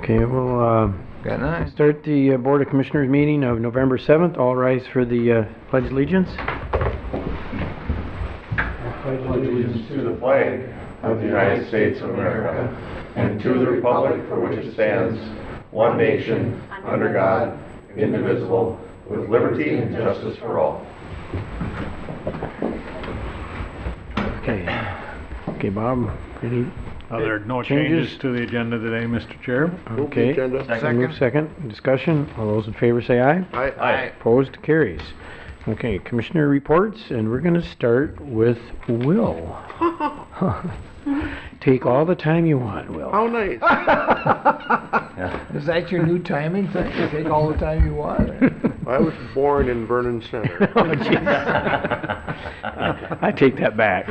Okay, we'll start the Board of Commissioners meeting of November 7th. All rise for the Pledge of Allegiance. I pledge allegiance to the flag of the United States of America and to the republic for which it stands, one nation, under God, indivisible, with liberty and justice for all. Okay, Bob, any There are no changes to the agenda today, Mr. Chair. Okay, second. Discussion. All those in favor say aye. Aye. Opposed? Carries. Okay, Commissioner reports, and we're going to start with Will. Take all the time you want, Will. How nice. Is that your new timing thing? You take all the time you want? I was born in Vernon Center. Oh, jeez. I take that back.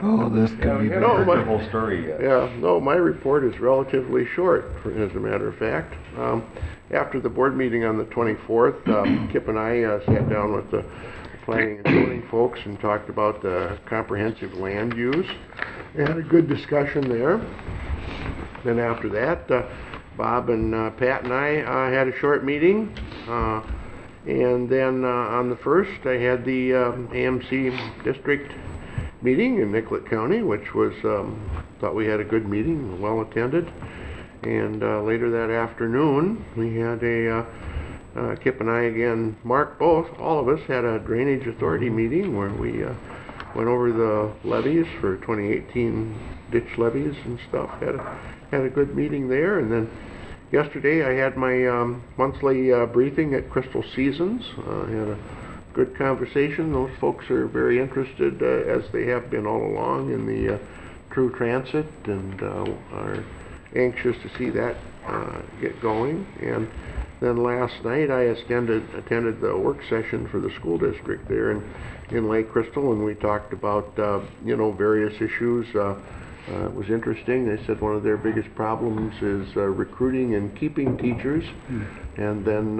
Oh, this could be my whole story. My report is relatively short, as a matter of fact. After the board meeting on the 24th, Kip and I sat down with the planning and zoning folks and talked about the comprehensive land use. We had a good discussion there. Then after that, Bob and Pat and I had a short meeting. And then on the 1st, I had the AMC district meeting in Nicollet County, which was, thought we had a good meeting, well attended. And later that afternoon, we had Kip and I again, Mark, all of us had a Drainage Authority meeting where we went over the levies for 2018 ditch levies and stuff. Had a good meeting there. And then yesterday I had my monthly briefing at Crystal Seasons. Had a good conversation. Those folks are very interested, as they have been all along, in the True Transit, and are anxious to see that get going. And then last night I attended the work session for the school district there in Lake Crystal, and we talked about various issues. It was interesting. They said one of their biggest problems is recruiting and keeping teachers, and then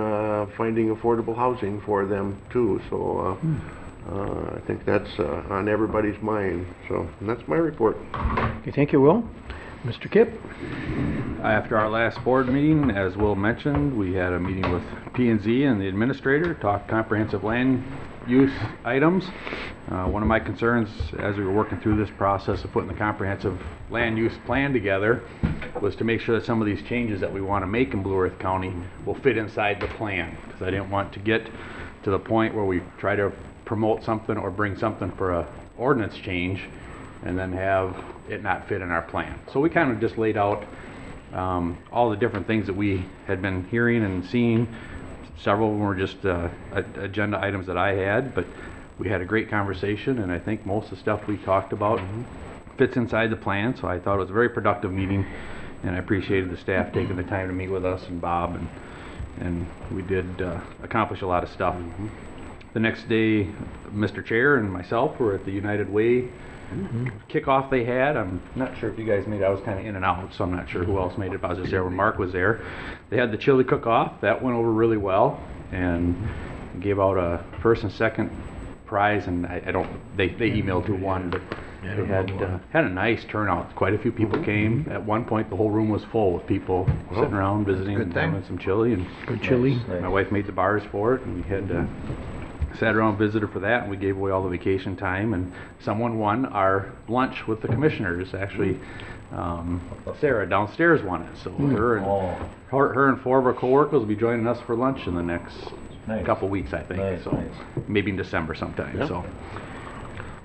finding affordable housing for them too. So I think that's on everybody's mind. So that's my report. Okay, thank you, Will. Mr. Kip? After our last board meeting, as Will mentioned, we had a meeting with P&Z and the administrator, talked comprehensive land use items. One of my concerns as we were working through this process of putting the comprehensive land use plan together was to make sure that some of these changes that we want to make in Blue Earth County will fit inside the plan, because I didn't want to get to the point where we try to promote something or bring something for a ordinance change and then have it not fit in our plan. So we kind of just laid out all the different things that we had been hearing and seeing. Several of them were just agenda items that I had, but we had a great conversation, and I think most of the stuff we talked about fits inside the plan. So I thought it was a very productive meeting, and I appreciated the staff taking the time to meet with us and Bob, and we did accomplish a lot of stuff. The next day, Mr. Chair and myself were at the United Way kickoff they had. I'm not sure if you guys made it. I was kind of in and out, so I'm not sure who else made it, but I was just there when Mark was there. They had the chili cook-off. That went over really well, and gave out a first and second prize, and they emailed who won, but they had a nice turnout. Quite a few people came. At one point, the whole room was full with people sitting around visiting and having some chili. And good chili. Nice. My wife made the bars for it, and we had sat around and visited for that, and we gave away all the vacation time, and someone won our lunch with the commissioners. Actually, Sarah downstairs won it, so her and 4 of our co-workers will be joining us for lunch in the next couple weeks, I think. Maybe in December sometime. Yep. So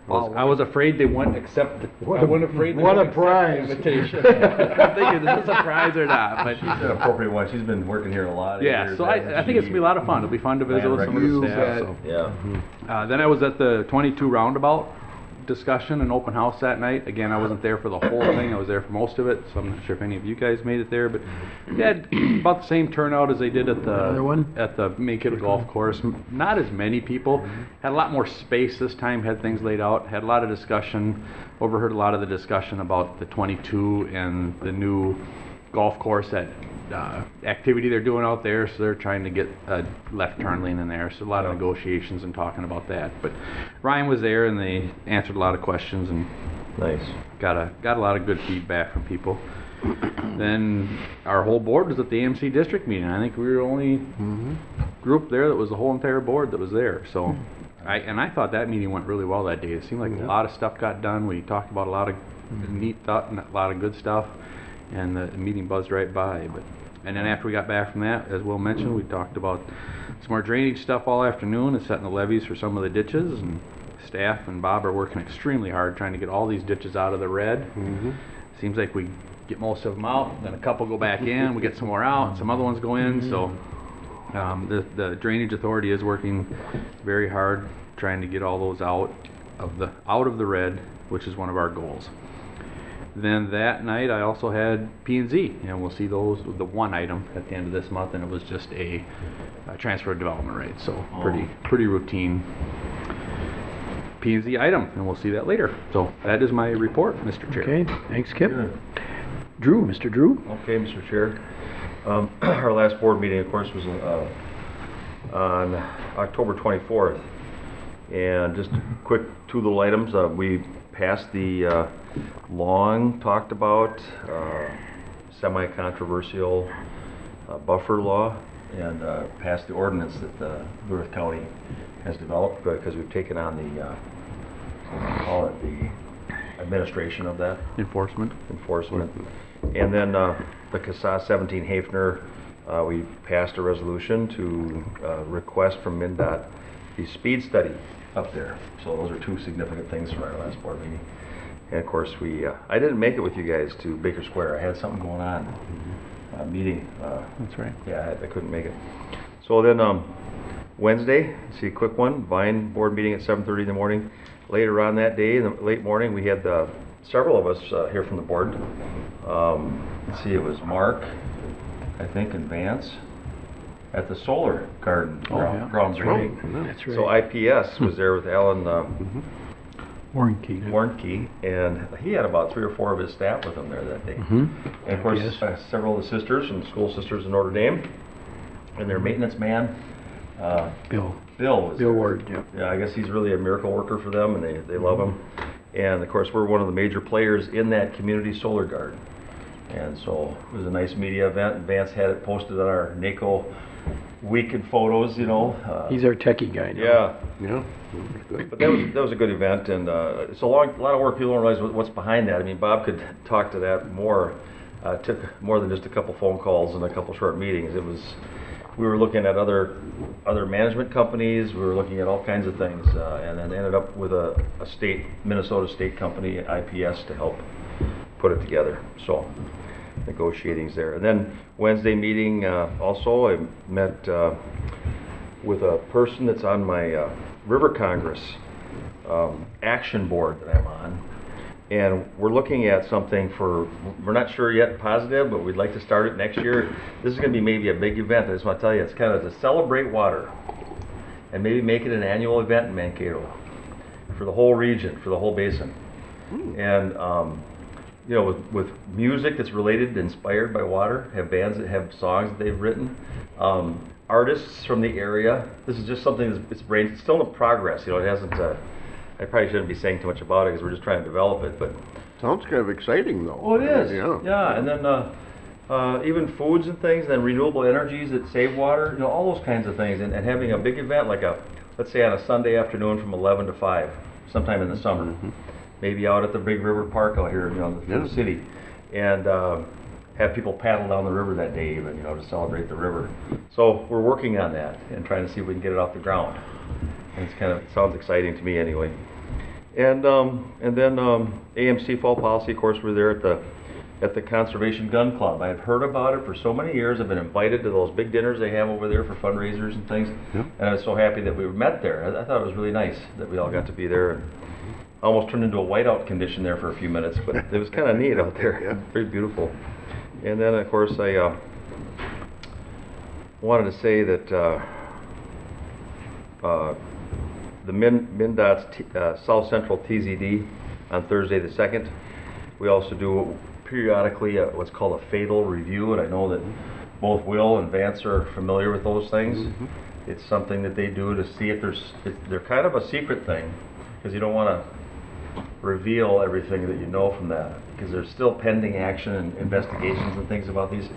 I was afraid they wouldn't accept the invitation. I'm thinking, is this a prize or not? But she's an appropriate one. She's been working here a lot of years. So I think it's going to be a lot of fun. It'll be fun to visit with some of the staff. So. Then I was at the 22 roundabout discussion and open house that night. Again, I wasn't there for the whole thing. I was there for most of it, so I'm not sure if any of you guys made it there, but they had about the same turnout as they did at the Mankato Golf Course. Not as many people. Had a lot more space this time, had things laid out, had a lot of discussion, overheard a lot of the discussion about the 22 and the new golf course that activity they're doing out there, so they're trying to get a left turn lane in there, so a lot of negotiations and talking about that. But Ryan was there, and they answered a lot of questions, and got a lot of good feedback from people. Then our whole board was at the AMC district meeting. I think we were the only group there that was the whole entire board that was there. So, I thought that meeting went really well that day. It seemed like a lot of stuff got done. We talked about a lot of neat thought and a lot of good stuff, and the meeting buzzed right by. And then after we got back from that, as Will mentioned, we talked about some more drainage stuff all afternoon and setting the levees for some of the ditches. And staff and Bob are working extremely hard trying to get all these ditches out of the red. Seems like we get most of them out, then a couple go back in, we get some more out, and some other ones go in. So the Drainage Authority is working very hard trying to get all those out of the red, which is one of our goals. Then that night I also had P&Z, and we'll see those, the one item at the end of this month, and it was just a transfer of development rate, so pretty routine P&Z item, and we'll see that later. So that is my report, Mr. Chair. Okay, thanks, Kip. Drew, Mr. Drew? Okay, Mr. Chair. Our last board meeting, of course, was on October 24th. And just quick two little items. We passed the long talked about semi-controversial buffer law, and passed the ordinance that Blue Earth County has developed, because we've taken on the call it the administration of that. Enforcement. And then the CASA 17 Hafner, we passed a resolution to request from MnDOT the speed study up there. So those are two significant things from our last board meeting. And of course, I didn't make it with you guys to Baker Square. I had something going on, meeting. That's right. Yeah, I couldn't make it. So then Wednesday, see a quick one, Vine board meeting at 7:30 in the morning. Later on that day, in the late morning, we had several of us here from the board. Let's see, it was Mark, I think, and Vance at the Solar Garden groundbreaking. That's right. So IPS was there with Alan Warnke. Warnke, and he had about 3 or 4 of his staff with him there that day. And of course, several of the sisters and school sisters in Notre Dame, and their maintenance man, Bill was there. Ward, yeah. Yeah, I guess he's really a miracle worker for them, and they love him. And of course, we're one of the major players in that community solar garden. And so it was a nice media event. Vance had it posted on our NACO weekend photos, you know. He's our techie guy now. Yeah. Yeah. But that was a good event, and it's a lot of work. People don't realize what's behind that. I mean, Bob could talk to that more. Took more than just a couple phone calls and a couple short meetings. We were looking at other management companies. We were looking at all kinds of things, and then ended up with a Minnesota state company, IPS, to help put it together. So negotiating's there. And then Wednesday meeting, also I met with a person that's on my River Congress action board that I'm on. And we're looking at something we're not sure yet positive, but we'd like to start it next year. This is going to be maybe a big event. I just want to tell you, it's kind of to celebrate water and maybe make it an annual event in Mankato for the whole region, for the whole basin. And, you know, with music that's related, inspired by water, have bands that have songs that they've written, artists from the area. This is just something it's still in progress. You know, it hasn't, I probably shouldn't be saying too much about it because we're just trying to develop it, but. Sounds kind of exciting, though. Oh, it is. Yeah. And then even foods and things, and then renewable energies that save water, you know, all those kinds of things, and having a big event like let's say on a Sunday afternoon from 11 to 5, sometime in the summer, maybe out at the Big River Park out here, you know, in the city, and have people paddle down the river that day even, you know, to celebrate the river. So we're working on that and trying to see if we can get it off the ground. And it sounds exciting to me anyway. And then AMC Fall Policy, of course, we're there at the Conservation Gun Club. I had heard about it for so many years. I've been invited to those big dinners they have over there for fundraisers and things. Yeah. And I was so happy that we met there. I thought it was really nice that we all got to be there. And almost turned into a whiteout condition there for a few minutes, but it was kind of neat out there. Yeah. Very beautiful. And then, of course, I wanted to say that the MnDOT's South Central TZD on Thursday the 2nd. We also do periodically what's called a fatal review, and I know that both Will and Vance are familiar with those things. It's something that they do to see if they're kind of a secret thing, because you don't want to reveal everything that you know from that, because there's still pending action and investigations and things about these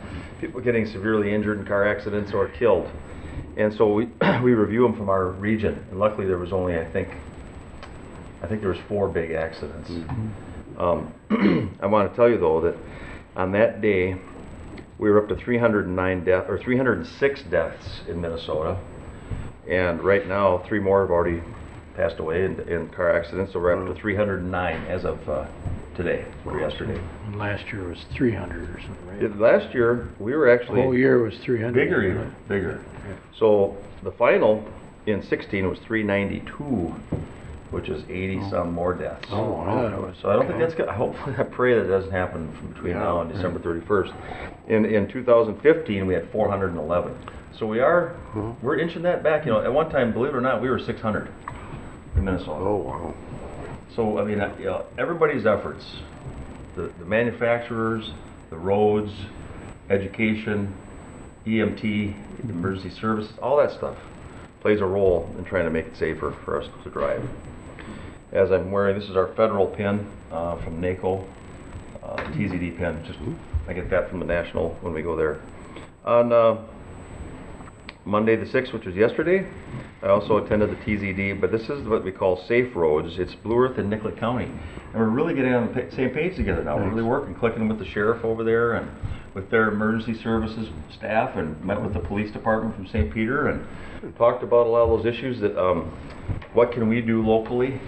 people getting severely injured in car accidents or killed. And so we we review them from our region, and luckily there was only, I think there was 4 big accidents. I want to tell you though that on that day we were up to 306 deaths in Minnesota, and right now 3 more have already passed away in car accidents, so we're up to 309 as of today, or yesterday. Last year was 300 or something, right? Last year we were The actually whole year was 300. bigger even, bigger. So the final in 16 was 392, which is 80 some more deaths. Oh, wow. That was- So I don't think okay. that's good. Hopefully, I pray that it doesn't happen from between now and December 31st. In 2015, we had 411. So we're inching that back. You know, at one time, believe it or not, we were 600 in Minnesota. Oh, wow. So I mean, you know, everybody's efforts, the manufacturers, the roads, education, EMT, emergency services, all that stuff plays a role in trying to make it safer for us to drive. As I'm wearing, this is our federal pin from NACO, TZD pin. Just I get that from the national when we go there. On Monday the 6th, which was yesterday, I also attended the TZD, but this is what we call Safe Roads. It's Blue Earth and Nicollet County. And we're really getting on the same page together now. We're really working, clicking with the sheriff over there and with their emergency services staff, and met with the police department from St. Peter and talked about a lot of those issues that what can we do locally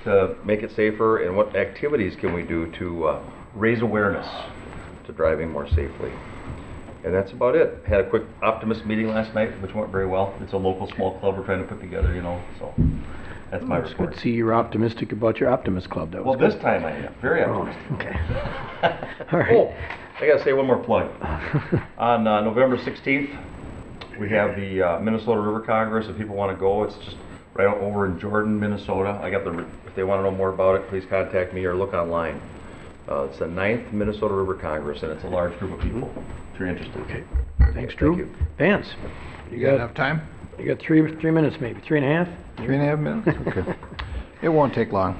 to make it safer, and what activities can we do to raise awareness to driving more safely. And that's about it. Had a quick Optimist meeting last night, which went very well. It's a local small club we're trying to put together, you know, so that's my It's good report. to see you're optimistic about your Optimist Club. That was Well, this good. time I am, very optimistic. Okay. All right. Oh, I gotta say one more plug. On November 16th, we have the Minnesota River Congress. If people want to go, it's just right over in Jordan, Minnesota. If they want to know more about it, please contact me or look online. It's the 9th Minnesota River Congress, and it's a large group of people, if you're interested. Okay. Thanks, Drew. Thank you. Vance, You got enough time? you got three minutes maybe, 3.5? 3.5 minutes? Okay. It won't take long.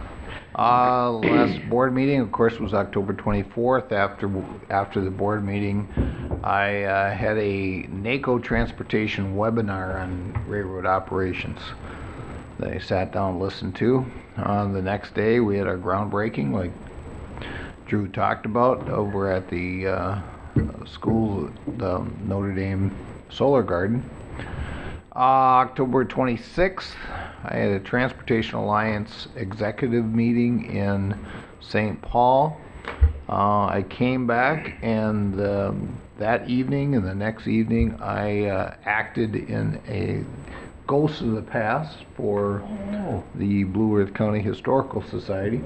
Last board meeting, of course, was October 24th. After the board meeting, I had a NACO transportation webinar on railroad operations that I sat down and listened to. The next day, we had our groundbreaking, like Drew talked about, over at the school, the Notre Dame Solar Garden. October 26th, I had a Transportation Alliance executive meeting in St. Paul. I came back, and that evening and the next evening I acted in a Ghosts of the Past for the Blue Earth County Historical Society.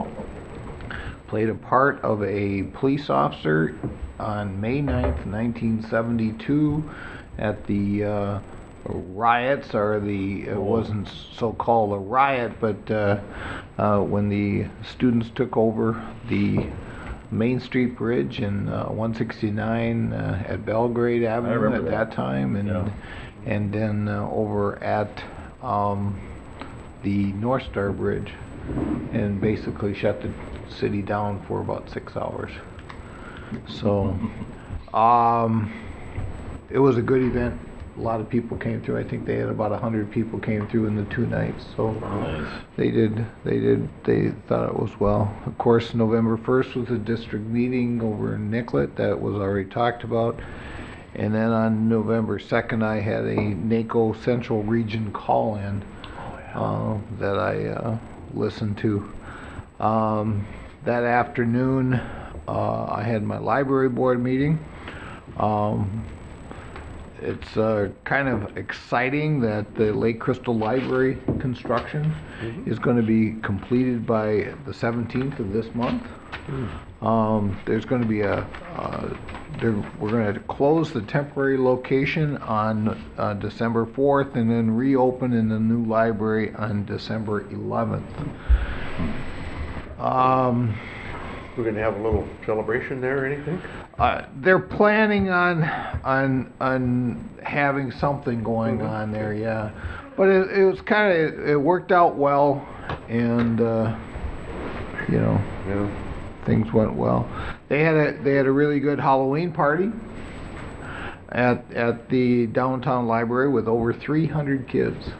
Played a part of a police officer on May 9th, 1972 at the riots, or it wasn't so-called a riot, but when the students took over the Main Street Bridge and 169 at Belgrade Avenue remember at that time, and Yeah. and then over at the North Star Bridge, and basically shut the city down for about 6 hours. So it was a good event. A lot of people came through. I think they had about 100 people came through in the 2 nights. So they thought it was well. Of course, November 1st was the district meeting over in Nicollet that was already talked about. And then on November 2nd, I had a NACO Central Region call-in that I listened to. That afternoon, I had my library board meeting. It's kind of exciting that the Lake Crystal Library construction is going to be completed by the 17th of this month. There's going to be we're going to close the temporary location on December 4th and then reopen in the new library on December 11th. We're gonna have a little celebration there or anything? They're planning on having something going on there, yeah. But it was kind of, it worked out well, and you know, Yeah. things went well. They had a really good Halloween party at the downtown library with over 300 kids.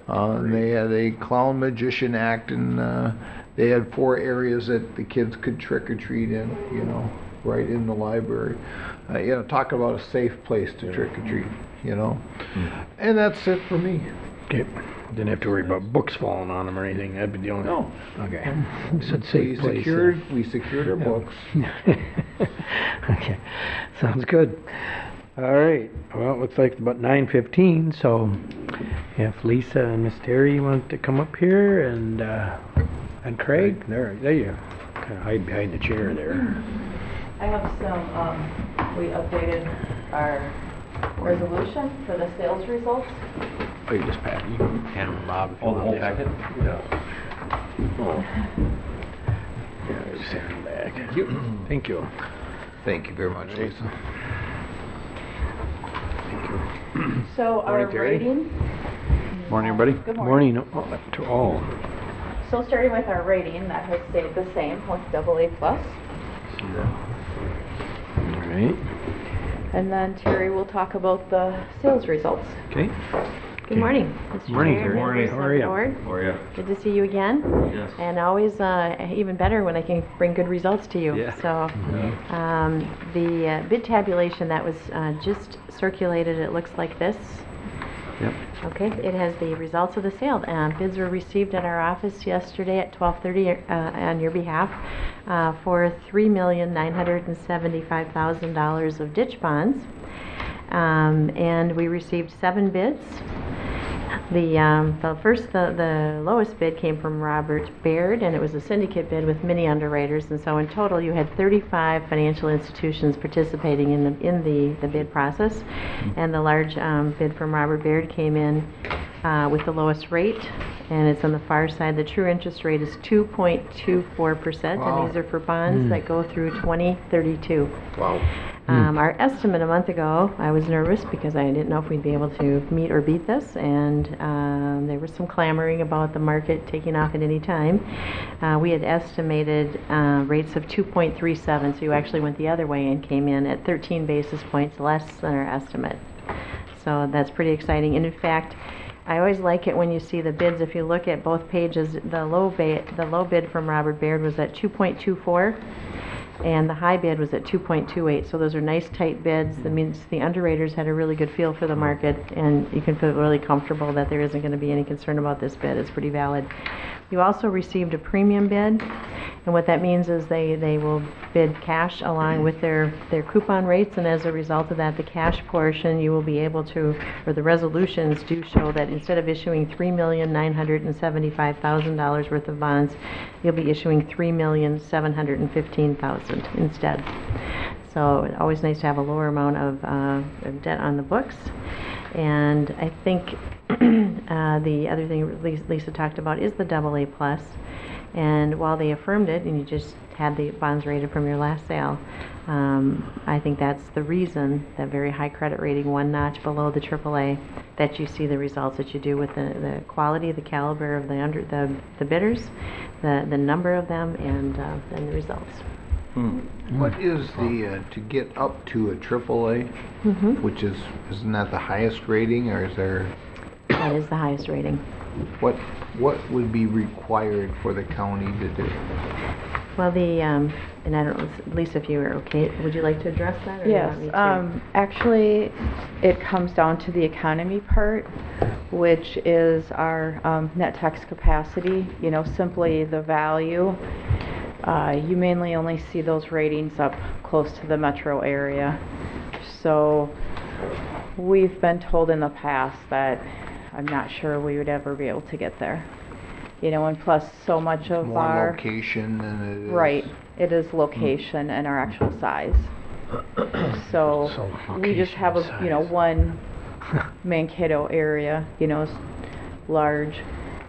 And they had a clown magician act, and they had 4 areas that the kids could trick or treat in, you know, right in the library. You know, talk about a safe place to trick or treat, you know. And that's it for me. Okay. Didn't have to worry about books falling on them or anything. That'd be the only. No. Okay. You said We safe place. secured our books. Okay. Sounds good. All right. Well, it looks like it's about 9:15. So, if Lisa and Miss Terry want to come up here, and Craig, there you kind of hide behind the chair there. I have some, we updated our resolution for the sales results. Oh, you just pat. You can hand them to Bob if you want. the whole packet? Yeah. Yeah, just hand them back. Thank you. Thank you very much, Lisa. So our Morning, Terry. rating. Morning, everybody. Good morning. Morning to all. So starting with our rating, that has stayed the same with AA+. All right. And then Terry will talk about the sales results. Okay. Good morning, Mr. Morning, Chair, Terry. members How of are the ya? board. How are you? Good to see you again. Yes. And always even better when I can bring good results to you. Yeah. So the bid tabulation that was just circulated, it looks like this. Yep. Okay, it has the results of the sale. Bids were received at our office yesterday at 12:30 on your behalf for $3,975,000 of ditch bonds. And we received 7 bids. The lowest bid came from Robert Baird, and it was a syndicate bid with many underwriters. And so in total, you had 35 financial institutions participating in the bid process. And the large bid from Robert Baird came in with the lowest rate, and it's on the far side. The true interest rate is 2.24%, Wow. and these are for bonds that go through 2032. Wow. Our estimate a month ago, I was nervous because I didn't know if we'd be able to meet or beat this, and there was some clamoring about the market taking off at any time. We had estimated rates of 2.37, so you actually went the other way and came in at 13 basis points less than our estimate. So that's pretty exciting. And in fact, I always like it when you see the bids. If you look at both pages, the low bid from Robert Baird was at 2.24. And the high bid was at 2.28, so those are nice tight bids. That means the underwriters had a really good feel for the market, and you can feel really comfortable that there isn't going to be any concern about this bid. It's pretty valid. You also received a premium bid, and what that means is they will bid cash along with their coupon rates, and as a result of that, the cash portion you will be able to, or the resolutions do show that instead of issuing $3,975,000 worth of bonds, you'll be issuing $3,715,000 instead. So it's always nice to have a lower amount of debt on the books. And I think the other thing Lisa talked about is the AA+. And while they affirmed it, and you just had the bonds rated from your last sale, I think that's the reason that very high credit rating, 1 notch below the AAA, that you see the results that you do with the quality, the caliber of the bidders, the number of them, and the results. What is the, to get up to a AAA, which isn't that the highest rating, or is there, That is the highest rating. what would be required for the county to do? Well, and I don't know, Lisa, if you were okay, would you like to address that? Or do you Yes, want me to? actually, it comes down to the economy part, which is our net tax capacity, you know, simply the value. You mainly only see those ratings up close to the metro area. So we've been told in the past that I'm not sure we would ever be able to get there. You know, and plus so much of More our... location than it is? Right, it is location and our actual size. So we just have a, you know, one Mankato area, you know, is large,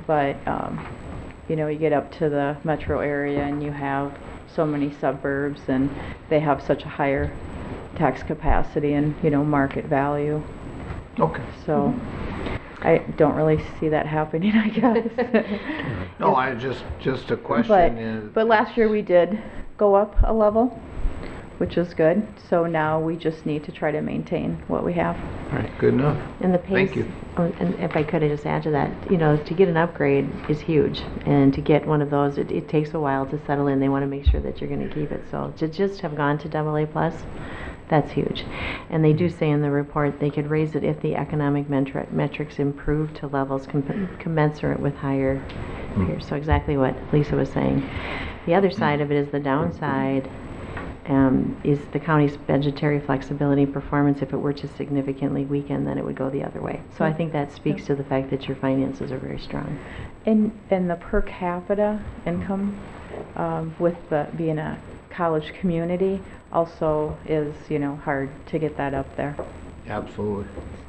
but you know, you get up to the metro area and you have so many suburbs, and they have such a higher tax capacity and, you know, market value. Okay. So I don't really see that happening, I guess. No, I just a question is. But last year we did go up a level, which is good. So now we just need to try to maintain what we have. All right, good enough. And the pace, Thank you. and if I could, I just add to that, you know, to get an upgrade is huge. And to get one of those, it takes a while to settle in. They want to make sure that you're going to keep it. So to just have gone to AA+, that's huge. And they do say in the report they could raise it if the economic metrics improve to levels commensurate with higher peers. So exactly what Lisa was saying. The other side of it is the downside. Is the county's budgetary flexibility performance. If it were to significantly weaken, then it would go the other way. So I think that speaks to the fact that your finances are very strong. And the per capita income, with being a college community, also is, you know, hard to get that up there. Absolutely.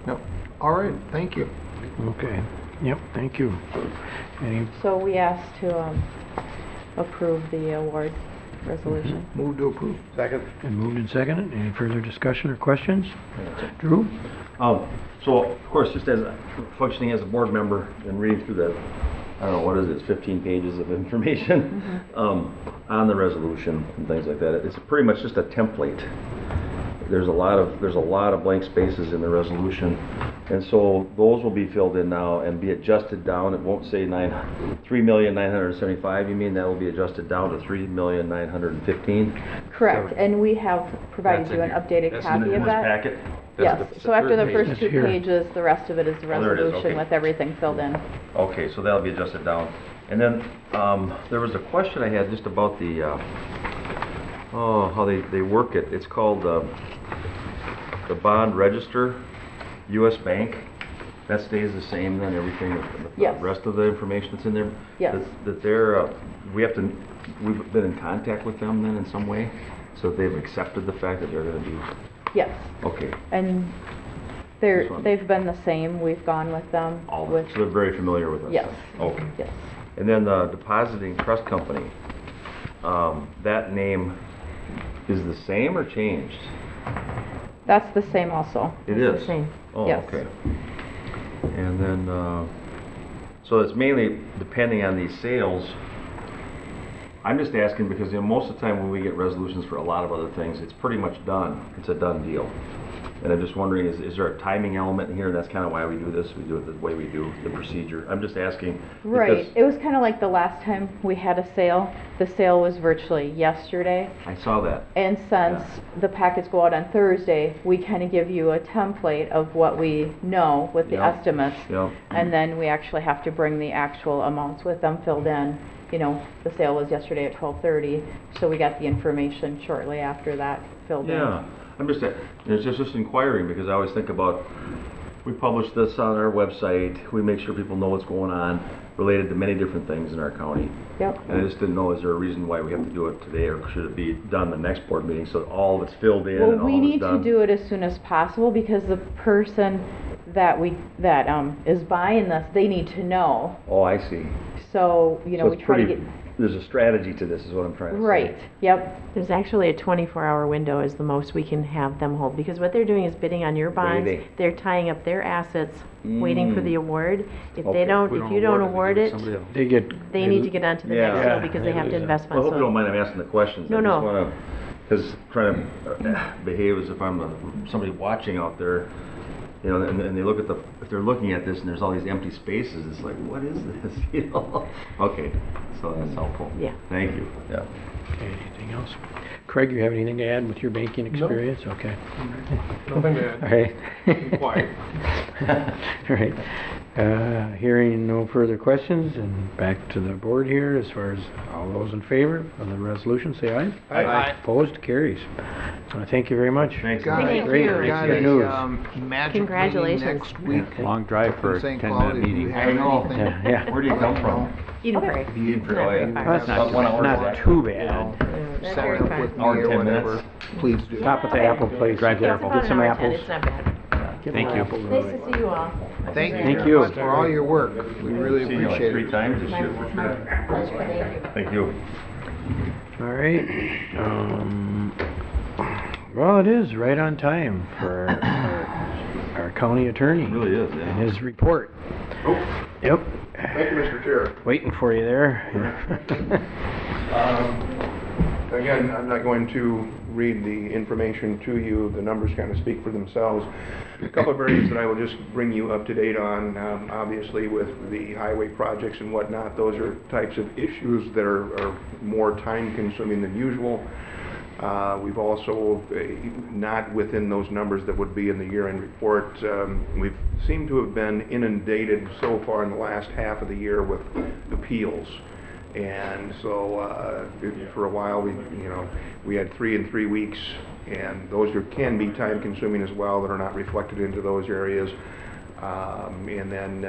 Yep. All right, thank you. Okay. Yep, thank you. Any, So we asked to approve the award resolution. Move to approve. Second? been moved and seconded. Any further discussion or questions? Drew? So, of course, just as functioning as a board member and reading through the, I don't know, what is it, it's 15 pages of information on the resolution and things like that. It's pretty much just a template. There's a lot of blank spaces in the resolution, and so those will be filled in now and be adjusted down. It won't say 3,975,000. You mean that will be adjusted down to 3,915,000? Correct, and we have provided you an updated copy of that. Packet. Yes, so after the first It's two here. pages, the rest of it is the there it is, resolution okay. with everything filled in. Okay, so that'll be adjusted down. And then, there was a question I had just about the, how they work it. It's called, the bond register, US Bank. That stays the same then, everything, the Yes. rest of the information that's in there? Yes. That they're, we've been in contact with them then in some way? So they've accepted the fact that they're gonna be, Yes, okay. and This one. they've been the same. We've gone with them. All, with so they're very familiar with us? Yes. then? Okay. Yes. And then the depositing trust company, that name is the same or changed? That's the same also. It It's is? the same. Oh, Yes. okay. And then, so it's mainly depending on these sales. I'm just asking because, you know, most of the time when we get resolutions for a lot of other things, it's pretty much done. It's a done deal. And I'm just wondering, is there a timing element in here? That's kind of why we do this. We do it the way we do, the procedure. I'm just asking. Right. because It was kind of like the last time we had a sale. The sale was virtually yesterday. I saw that. And since the packets go out on Thursday, we kind of give you a template of what we know with the Yeah. estimates. Yeah. And then we actually have to bring the actual amounts with them filled in. You know, the sale was yesterday at 12:30, so we got the information shortly after that filled in. Yeah, I'm just, it's just inquiring because I always think about, we publish this on our website, we make sure people know what's going on related to many different things in our county. Yep. And I just didn't know, is there a reason why we have to do it today or should it be done the next board meeting so all of it's filled in Well, and all we of it's need to done? do it as soon as possible because the person that is buying this, they need to know. Oh, I see. So, you know, So we it's try to pretty- get, There's a strategy to this is what I'm trying to say. right, yep, There's actually a 24-hour window is the most we can have them hold, because what they're doing is bidding on your bonds. Waiting. They're tying up their assets, waiting for the award. If Okay. they don't, if you don't award it, They get. they need to get on to the Yeah. next Yeah, deal because they they have to lose it. invest Well, I funds. hope you don't mind I'm asking the questions. No, I just no. want to, because trying to behave as if I'm somebody watching out there, you know, and they look at if they're looking at this and there's all these empty spaces, it's like, what is this? You know? Okay, so that's helpful. Yeah. Thank you. Yeah. Okay, anything else? Craig, you have anything to add with your banking experience? Okay. Nothing to All right. Be quiet. All right. Hearing no further questions and back to the board here, as far as all those in favor of the resolution, say aye. Aye. Opposed, carries. Thank you very much. Thanks. Got Thank Great, you. Got good a, news. magic meeting Congratulations. next week. Long drive for a St. 10-minute Cloud, if you meeting. have I know. anything- Yeah, yeah. Where do you come from? Eden Prairie. Eden Prairie. Not very That's far. not, 1 hour not drive. too You bad. know, Not sign very up far. with me Hour and or 10 whatever, minutes. please do. Stop at the apple place. Drive Get careful. get some About an hour and 10. apples. It's not bad. Get Thank some you. apples. Nice to see you all. Thank you Thank very you. much for all your work. We really Seen you like appreciate 3 it. times this year for sure. Thank you. All right. Well, it is right on time for our county attorney. It really is, And yeah. his report. Oh, Yep. thank you, Mr. Chair. Waiting for you there. Again, I'm not going to read the information to you. The numbers kind of speak for themselves. A couple of areas that I will just bring you up to date on, obviously with the highway projects and whatnot, those are types of issues that are more time consuming than usual. We've also, not within those numbers that would be in the year-end report, we've seemed to have been inundated so far in the last half of the year with appeals. And so, for a while, we had 3 in 3 weeks, and those can be time consuming as well, that are not reflected into those areas. And then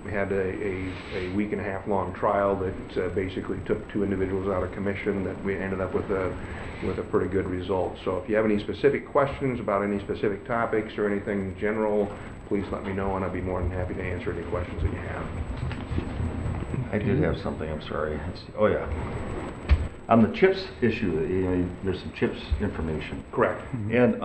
we had a week and a half long trial that basically took 2 individuals out of commission, that we ended up with a pretty good result. So if you have any specific questions about any specific topics or anything general, please let me know, and I'll be more than happy to answer any questions that you have. I did have something, I'm sorry. Oh, yeah. On the CHIPS issue, there's some CHIPS information. Correct. And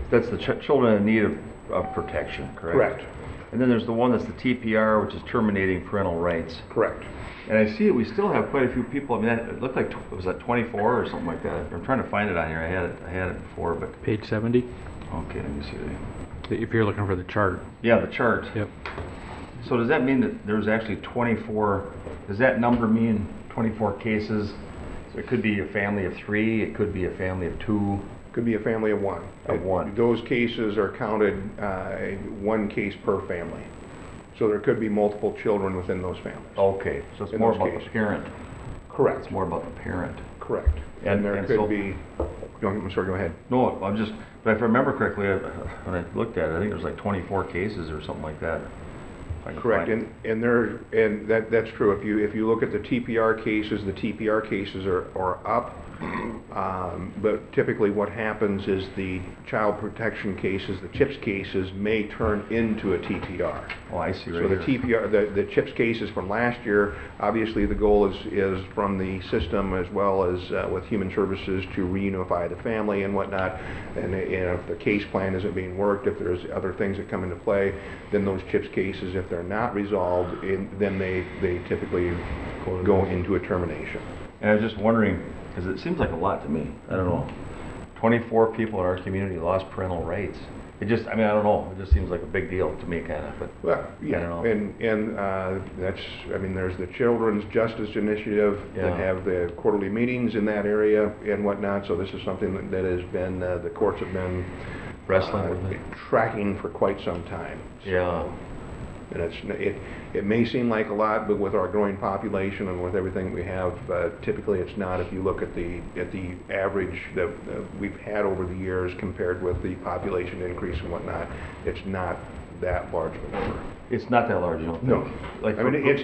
that's the children in need of protection, correct? Correct. And then there's the one that's the TPR, which is terminating parental rights. Correct. And I see we still have quite a few people. I mean, it looked like, was that 24 or something like that? I'm trying to find it on here. I had it before, but. Page 70, Okay, let me see. if you're looking for the chart. Yeah, the chart. Yep. So does that mean that there's actually 24, does that number mean 24 cases? So it could be a family of 3, it could be a family of 2. Could be a family of 1. Of 1. Those cases are counted 1 case per family. So there could be multiple children within those families. Okay, so it's In more those about cases. the parent. Correct. It's more about the parent. Correct. And there And could so- be, I'm sorry, go ahead. No, I'm just, but if I remember correctly, when I looked at it, I think there's like 24 cases or something like that. If I can Correct, find it. and that's true. If you look at the TPR cases are up. But typically what happens is the child protection cases, the CHIPS cases, may turn into a TPR. Oh, I see right So the here. TPR, the CHIPS cases from last year, obviously the goal is from the system as well as with Human Services to reunify the family and whatnot. And if the case plan isn't being worked, if there's other things that come into play, then those CHIPS cases, if they're not resolved, then they typically go into a termination. And I was just wondering, because it seems like a lot to me. I don't know. 24 people in our community lost parental rights. It just, I mean, I don't know. It just seems like a big deal to me, kind of. But Well, yeah, I don't know. and that's, I mean, there's the Children's Justice Initiative that Yeah. have the quarterly meetings in that area and whatnot, so this is something that has been, the courts have been Wrestling with it. tracking for quite some time. Yeah. And it may seem like a lot, but with our growing population and with everything we have, typically it's not. If you look at the average that we've had over the years compared with the population increase and whatnot, it's not that large of a number. It's not that large, you don't think? No. Like I mean, it's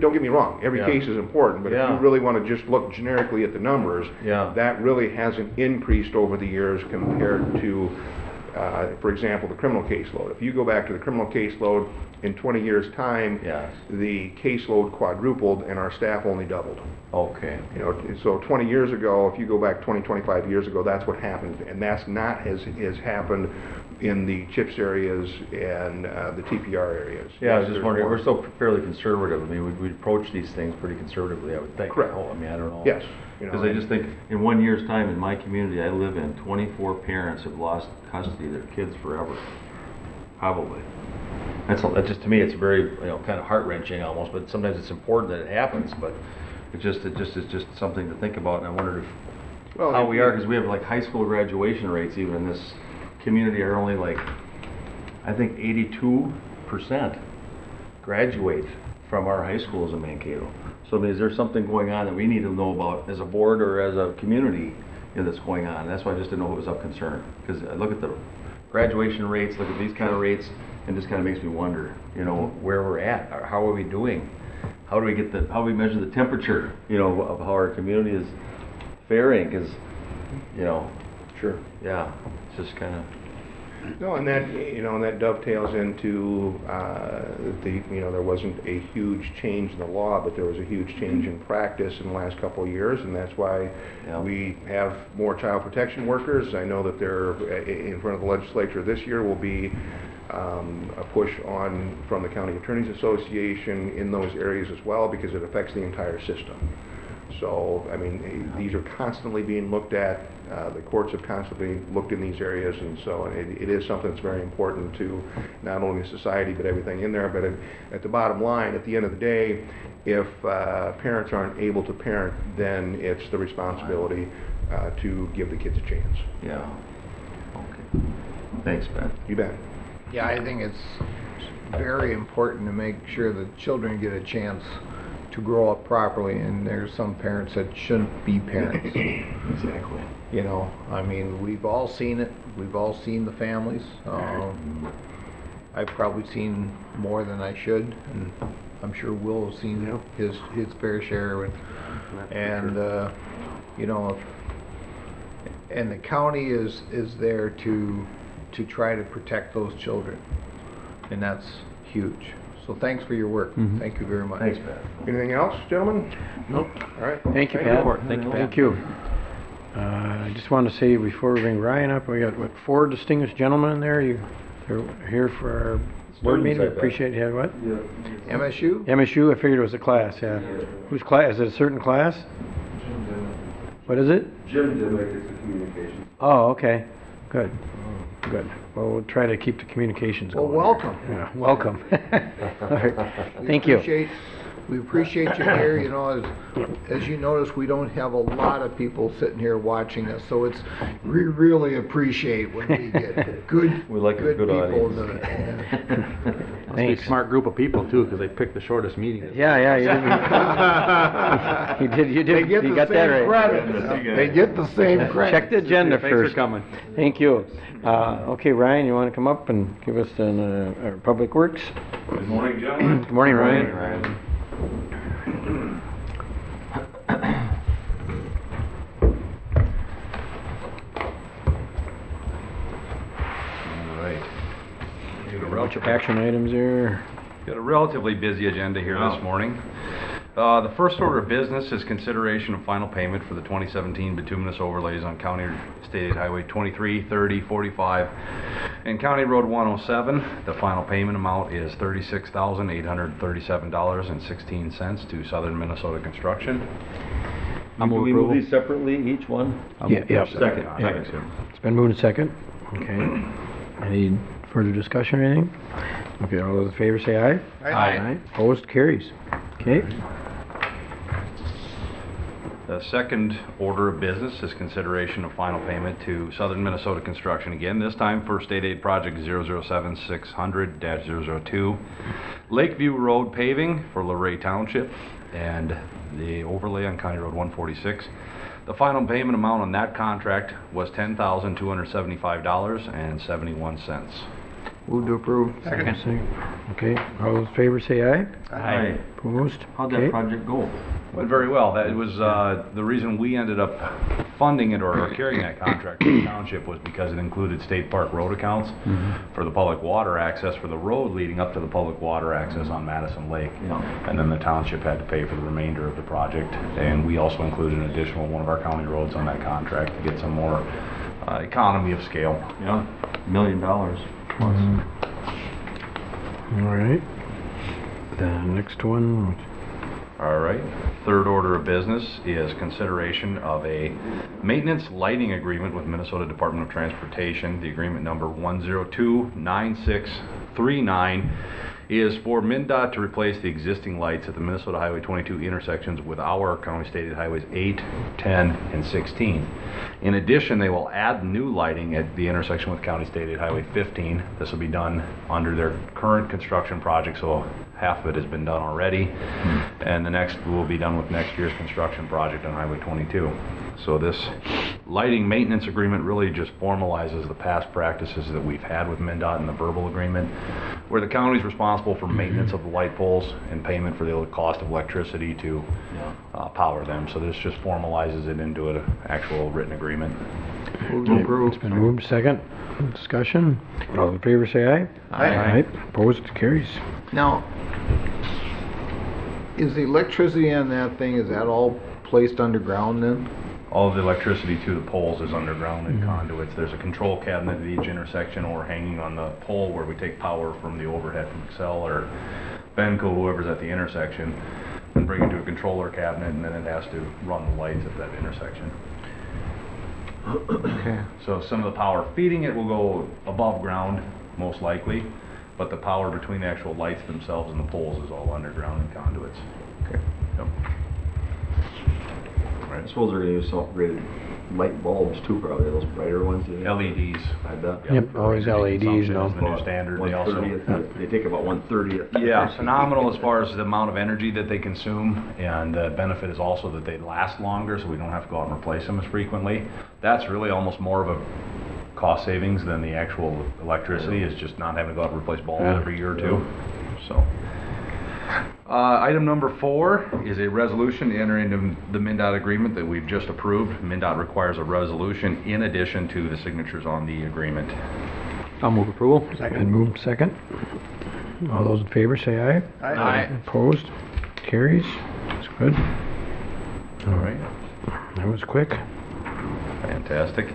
don't get me wrong, every Yeah. case is important, but if Yeah. you really want to just look generically at the numbers, Yeah. that really hasn't increased over the years compared to, for example, the criminal caseload. If you go back to the criminal caseload, in 20 years' time, Yes. the caseload quadrupled and our staff only doubled. Okay. You know, so 20 years ago, if you go back 25 years ago, that's what happened, and that's not has happened in the CHIPS areas and the TPR areas. Yeah, I was Yes, just there's wondering, more. we're so fairly conservative. I mean, we approach these things pretty conservatively, I would think. Correct. Oh, I mean, I don't know. Yes. You know, Because I just think, in 1 year's time, in my community I live in, 24 parents have lost custody of their kids forever. Probably. That just, to me, it's very, kind of heart-wrenching almost, but sometimes it's important that it happens, but it's just something to think about, and I wondered how we are, because we have like high school graduation rates even in this community are only like, I think 82% graduate from our high schools in Mankato. So I mean, is there something going on that we need to know about as a board or as a community that's going on? That's why I just didn't know if it was of concern, because I look at the graduation rates, look at these kind of rates, and just kind of makes me wonder, where we're at, or how are we doing? How do we measure the temperature, of how our community is faring? Because, Sure. yeah, it's just kind of. No, and that, and that dovetails into, there wasn't a huge change in the law, but there was a huge change in practice in the last couple of years, and that's why we have more child protection workers. I know that there, in front of the legislature this year, will be a push from the County Attorneys Association in those areas as well, because it affects the entire system. So, I mean, these are constantly being looked at. The courts have constantly looked in these areas, and so it is something that's very important to not only society but everything in there. But at the bottom line, at the end of the day, if parents aren't able to parent, then it's the responsibility to give the kids a chance. Yeah. Okay. Thanks, Ben. You bet. Yeah, I think it's very important to make sure that children get a chance to grow up properly, and there's some parents that shouldn't be parents. Exactly. I mean, we've all seen it. We've all seen the families. I've probably seen more than I should, and I'm sure Will has seen his fair share. And and the county is there to try to protect those children, and that's huge. So thanks for your work. Thank you very much. Thanks, Pat. Anything else, gentlemen? Nope. All right. Thank you, Pat. Thank you, Pat. Thank you. I just wanted to say before we bring Ryan up, we got, 4 distinguished gentlemen there. They're here for our board meeting. We appreciate you. What? MSU? MSU, I figured it was a class, yeah. Whose class? Is it a certain class? What is it? Jim Dimmick is the communications. Oh, okay. Good. Good. Well, we'll try to keep the communications Well, going. welcome. Yeah, welcome. All right. Thank you. We appreciate you here. As you notice, we don't have a lot of people sitting here watching us, so we really appreciate when we get good, We like a good people. audience. Must be a smart group of people too, because they picked the shortest meeting. Yeah, you did. You They get you the got that same right. credit. They get the same credit. Check the agenda Thanks first. for coming. Thank you. Okay, Ryan, you want to come up and give us our Public Works? Good morning, gentlemen. Good morning, Ryan. Action items here. Got a relatively busy agenda here this morning. The first order of business is consideration of final payment for the 2017 bituminous overlays on County State Highway 23, 30, 45, and County Road 107. The final payment amount is $36,837.16 to Southern Minnesota Construction. Do we move these separately, each one? Yeah. Second. Second. It's been moved and second. Okay. Any further discussion or anything? Okay, all those in favor say aye. Aye. Opposed, carries. Okay. The second order of business is consideration of final payment to Southern Minnesota Construction again, this time for State Aid Project 007600-002, Lakeview Road paving for Luray Township, and the overlay on County Road 146. The final payment amount on that contract was $10,275.71. Move to approve. Second. Okay, all those in favor say aye. Aye. Opposed? How'd Okay. that project go? Went very well. That was the reason we ended up funding it or carrying that contract for the township was because it included state park road accounts for the public water access for the road leading up to the public water access on Madison Lake. Yeah. And then the township had to pay for the remainder of the project. And we also included an additional one of our county roads on that contract to get some more economy of scale. Yeah, $1 million plus. All right. The next one. All right. Third order of business is consideration of a maintenance lighting agreement with Minnesota Department of Transportation. The agreement number 1029639 is for MnDOT to replace the existing lights at the Minnesota Highway 22 intersections with our County Stated Highways 8, 10, and 16. In addition, they will add new lighting at the intersection with County Stated Highway 15. This will be done under their current construction project, so half of it has been done already, and the next will be done with next year's construction project on Highway 22. So this lighting maintenance agreement really just formalizes the past practices that we've had with MnDOT in the verbal agreement, where the county is responsible for maintenance of the light poles and payment for the cost of electricity to power them. So this just formalizes it into an actual written agreement. Move to approve. It's been moved second. Discussion. All in favor say aye. Aye. Opposed, carries. Now, is the electricity on that thing, is that all placed underground then? All of the electricity to the poles is underground in conduits. There's a control cabinet at each intersection or hanging on the pole where we take power from the overhead from Excel or Benco, whoever's at the intersection, and bring it to a controller cabinet, and then it has to run the lights at that intersection. Okay. So some of the power feeding it will go above ground, most likely, but the power between the actual lights themselves and the poles is all underground in conduits. Okay. Yep. I suppose they're gonna use some upgraded light bulbs too, probably, those brighter ones. you think? LEDs. I bet. Yep, always LEDs Consumption now. is the new standard. They also 1/30th, they take about 1/30th. Yeah, phenomenal as far as the amount of energy that they consume, and the benefit is also that they last longer, so we don't have to go out and replace them as frequently. That's really almost more of a cost savings than the actual electricity, is just not having to go out and replace bulbs every year or two. So, item number 4 is a resolution to enter into the MnDOT agreement that we've just approved. MnDOT requires a resolution in addition to the signatures on the agreement. I'll move approval. Been moved second. All those in favor say aye. Aye. Opposed, carries. That's good. All right. That was quick. Fantastic.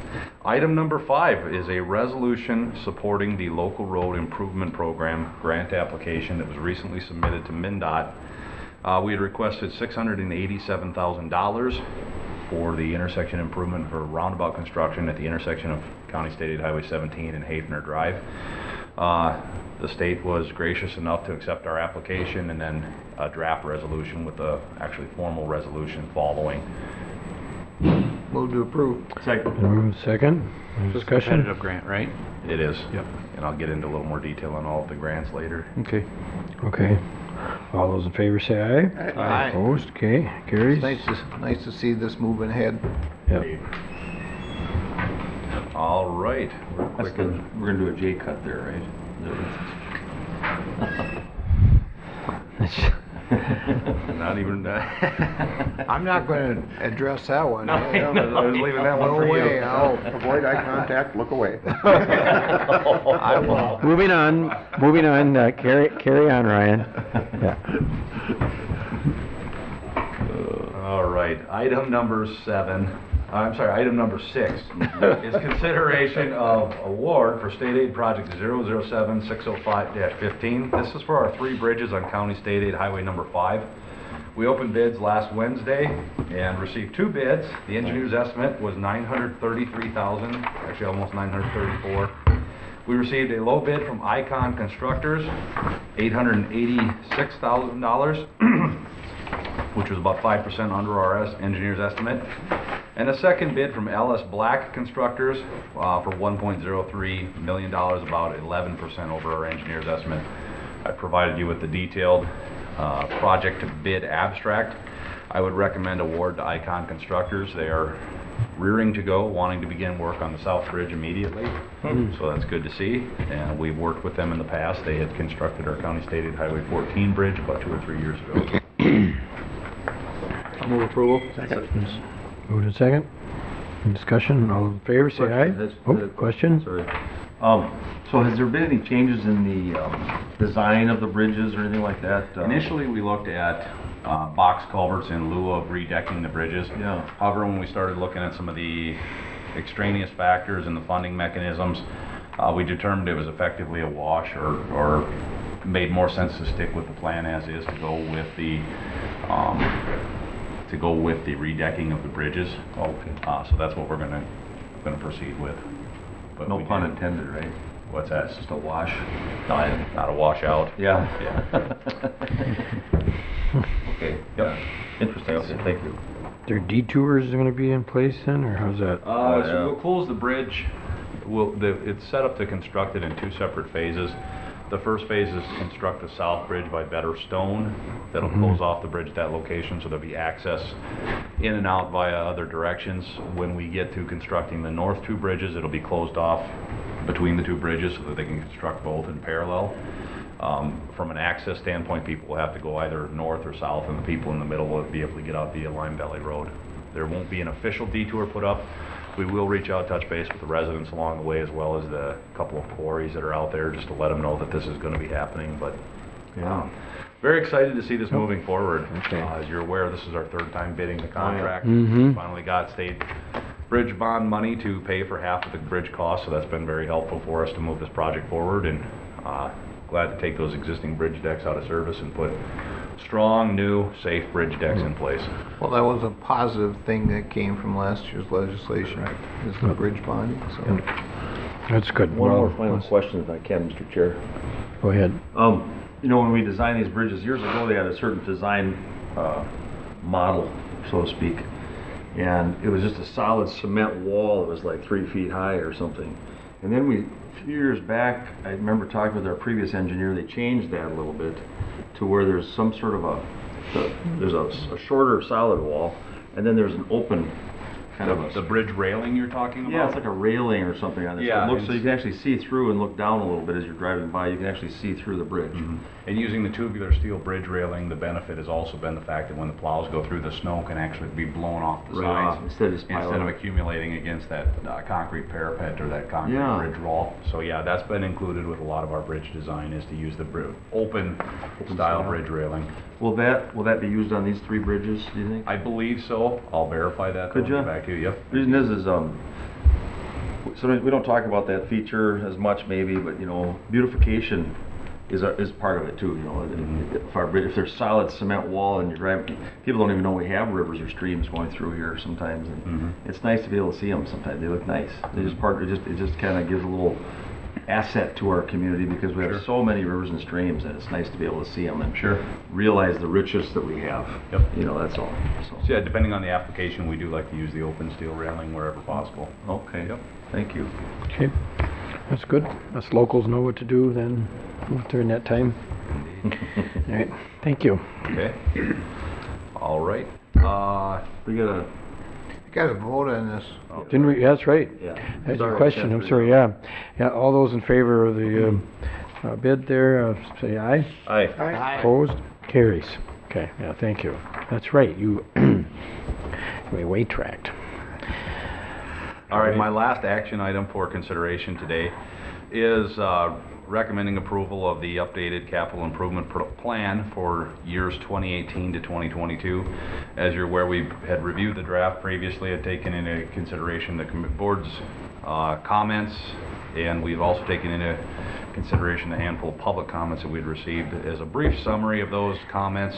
Item number 5 is a resolution supporting the local road improvement program grant application that was recently submitted to MnDOT. We had requested $687,000 for the intersection improvement for roundabout construction at the intersection of County State Aid Highway 17 and Hafner Drive. The state was gracious enough to accept our application and then a draft resolution with the actually formal resolution following. Move to approve. Been moved second. Any discussion? Competitive grant, right? It is. Yep. And I'll get into a little more detail on all of the grants later. Okay. Okay. All those in favor say aye. Aye. Opposed, okay, carries. It's nice to see this moving ahead. Yep. All right. We're gonna do a J cut there, right? Not even. I'm not going to address that one. I was leaving that one No for you. way, I'll, Avoid eye contact, look away. I will. Moving on, carry on, Ryan. Yeah. All right. Item number 6 is consideration of award for State Aid Project 007605-15. This is for our 3 bridges on County State Aid Highway number 5. We opened bids last Wednesday and received 2 bids. The engineer's estimate was $933,000, actually almost $934. We received a low bid from Icon Constructors, $886,000, which was about 5% under our engineer's estimate. And a second bid from LS Black Constructors for $1.03 million, about 11% over our engineer's estimate. I provided you with the detailed project bid abstract. I would recommend award to Icon Constructors. They are rearing to go, wanting to begin work on the South Bridge immediately. So that's good to see. And we've worked with them in the past. They had constructed our County State Aid Highway 14 bridge about 2 or 3 years ago. I'll move approval. Moved in second. Any discussion? All in favor say aye. Oh, question? Sorry. So has there been any changes in the design of the bridges or anything like that? Initially, we looked at box culverts in lieu of redecking the bridges. Yeah. However, when we started looking at some of the extraneous factors and the funding mechanisms, we determined it was effectively a wash, or made more sense to stick with the plan as is, to go with the redecking of the bridges. Okay. So that's what we're gonna proceed with. But No we pun did- intended, right? What's that? It's just a wash. Not a washout. Yeah. Yeah. Okay. Yep. Interesting. Okay, thank you. Their detours going to be in place then, or how's that? Oh, So yeah. we'll close the bridge. It's set up to construct it in 2 separate phases. The first phase is to construct the south bridge by Better Stone. That'll close off the bridge at that location, so there'll be access in and out via other directions. When we get to constructing the north 2 bridges, it'll be closed off between the 2 bridges so that they can construct both in parallel. From an access standpoint, people will have to go either north or south, and the people in the middle will be able to get out via Lime Valley Road. There won't be an official detour put up. We will reach out, touch base with the residents along the way, as well as the couple of quarries that are out there, just to let them know that this is going to be happening. But very excited to see this moving forward. Okay. As you're aware, this is our third time bidding the contract. Mhm. Finally got state bridge bond money to pay for half of the bridge cost, so that's been very helpful for us to move this project forward, and glad to take those existing bridge decks out of service and put strong, new, safe bridge decks in place. Well, that was a positive thing that came from last year's legislation, is the bridge bonding, so. That's good. One Well, more final let's- question if I can, Mr. Chair. Go ahead. You know, when we designed these bridges years ago, they had a certain design model, so to speak. And it was just a solid cement wall that was like 3 feet high or something. And then a few years back, I remember talking with our previous engineer, they changed that a little bit to where there's some sort of there's a shorter solid wall, and then there's an open kind of The bridge railing you're talking about? yeah, it's like a railing or something on this. Yeah, It looks so it's- you can actually see through and look down a little bit as you're driving by. You can actually see through the bridge. And using the tubular steel bridge railing, the benefit has also been the fact that when the plows go through, the snow can actually be blown off the Right sides off, instead of just piling instead of up. accumulating against that concrete parapet or that concrete Yeah. bridge wall. So yeah, that's been included with a lot of our bridge design, is to use the open style bridge railing. Will that be used on these 3 bridges, do you think? I believe so. I'll verify that. Could though, and ya? get back to you. Yep. Reason is sometimes we don't talk about that feature as much maybe, but you know, beautification is part of it too, you know. If there's solid cement wall and you're driving, people don't even know we have rivers or streams going through here sometimes, and it's nice to be able to see them sometimes. They look nice. They just it just kind of gives a little asset to our community, because we have so many rivers and streams, and it's nice to be able to see them and realize the richness that we have. Yep. You know, that's all. So yeah, depending on the application, we do like to use the open steel railing wherever possible. Okay. Yep. Thank you. Okay, that's good. Us locals know what to do then during that time. All right, thank you. Okay. All right. We got You gotta vote on this. Didn't we, that's right. Yeah. That's your Sorry, question, I'm sorry, yeah. Yeah, all those in favor of the bid there, say aye. Aye. Opposed? Carries. Okay, yeah, thank you. That's right, you, we weight tracked. All right, my last action item for consideration today is recommending approval of the updated capital improvement plan for years 2018 to 2022. As you're aware, we had reviewed the draft previously, had taken into consideration the board's comments, and we've also taken into consideration a handful of public comments that we'd received. As a brief summary of those comments,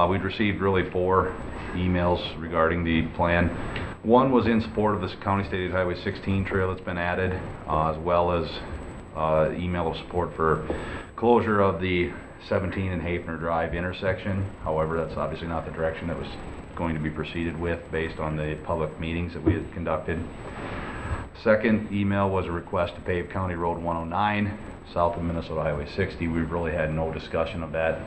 we'd received really 4 emails regarding the plan. One was in support of this County State Highway 16 trail that's been added, as well as email of support for closure of the 17 and Hafner Drive intersection. However, that's obviously not the direction that was going to be proceeded with based on the public meetings that we had conducted. Second email was a request to pave County Road 109 south of Minnesota Highway 60. We've really had no discussion of that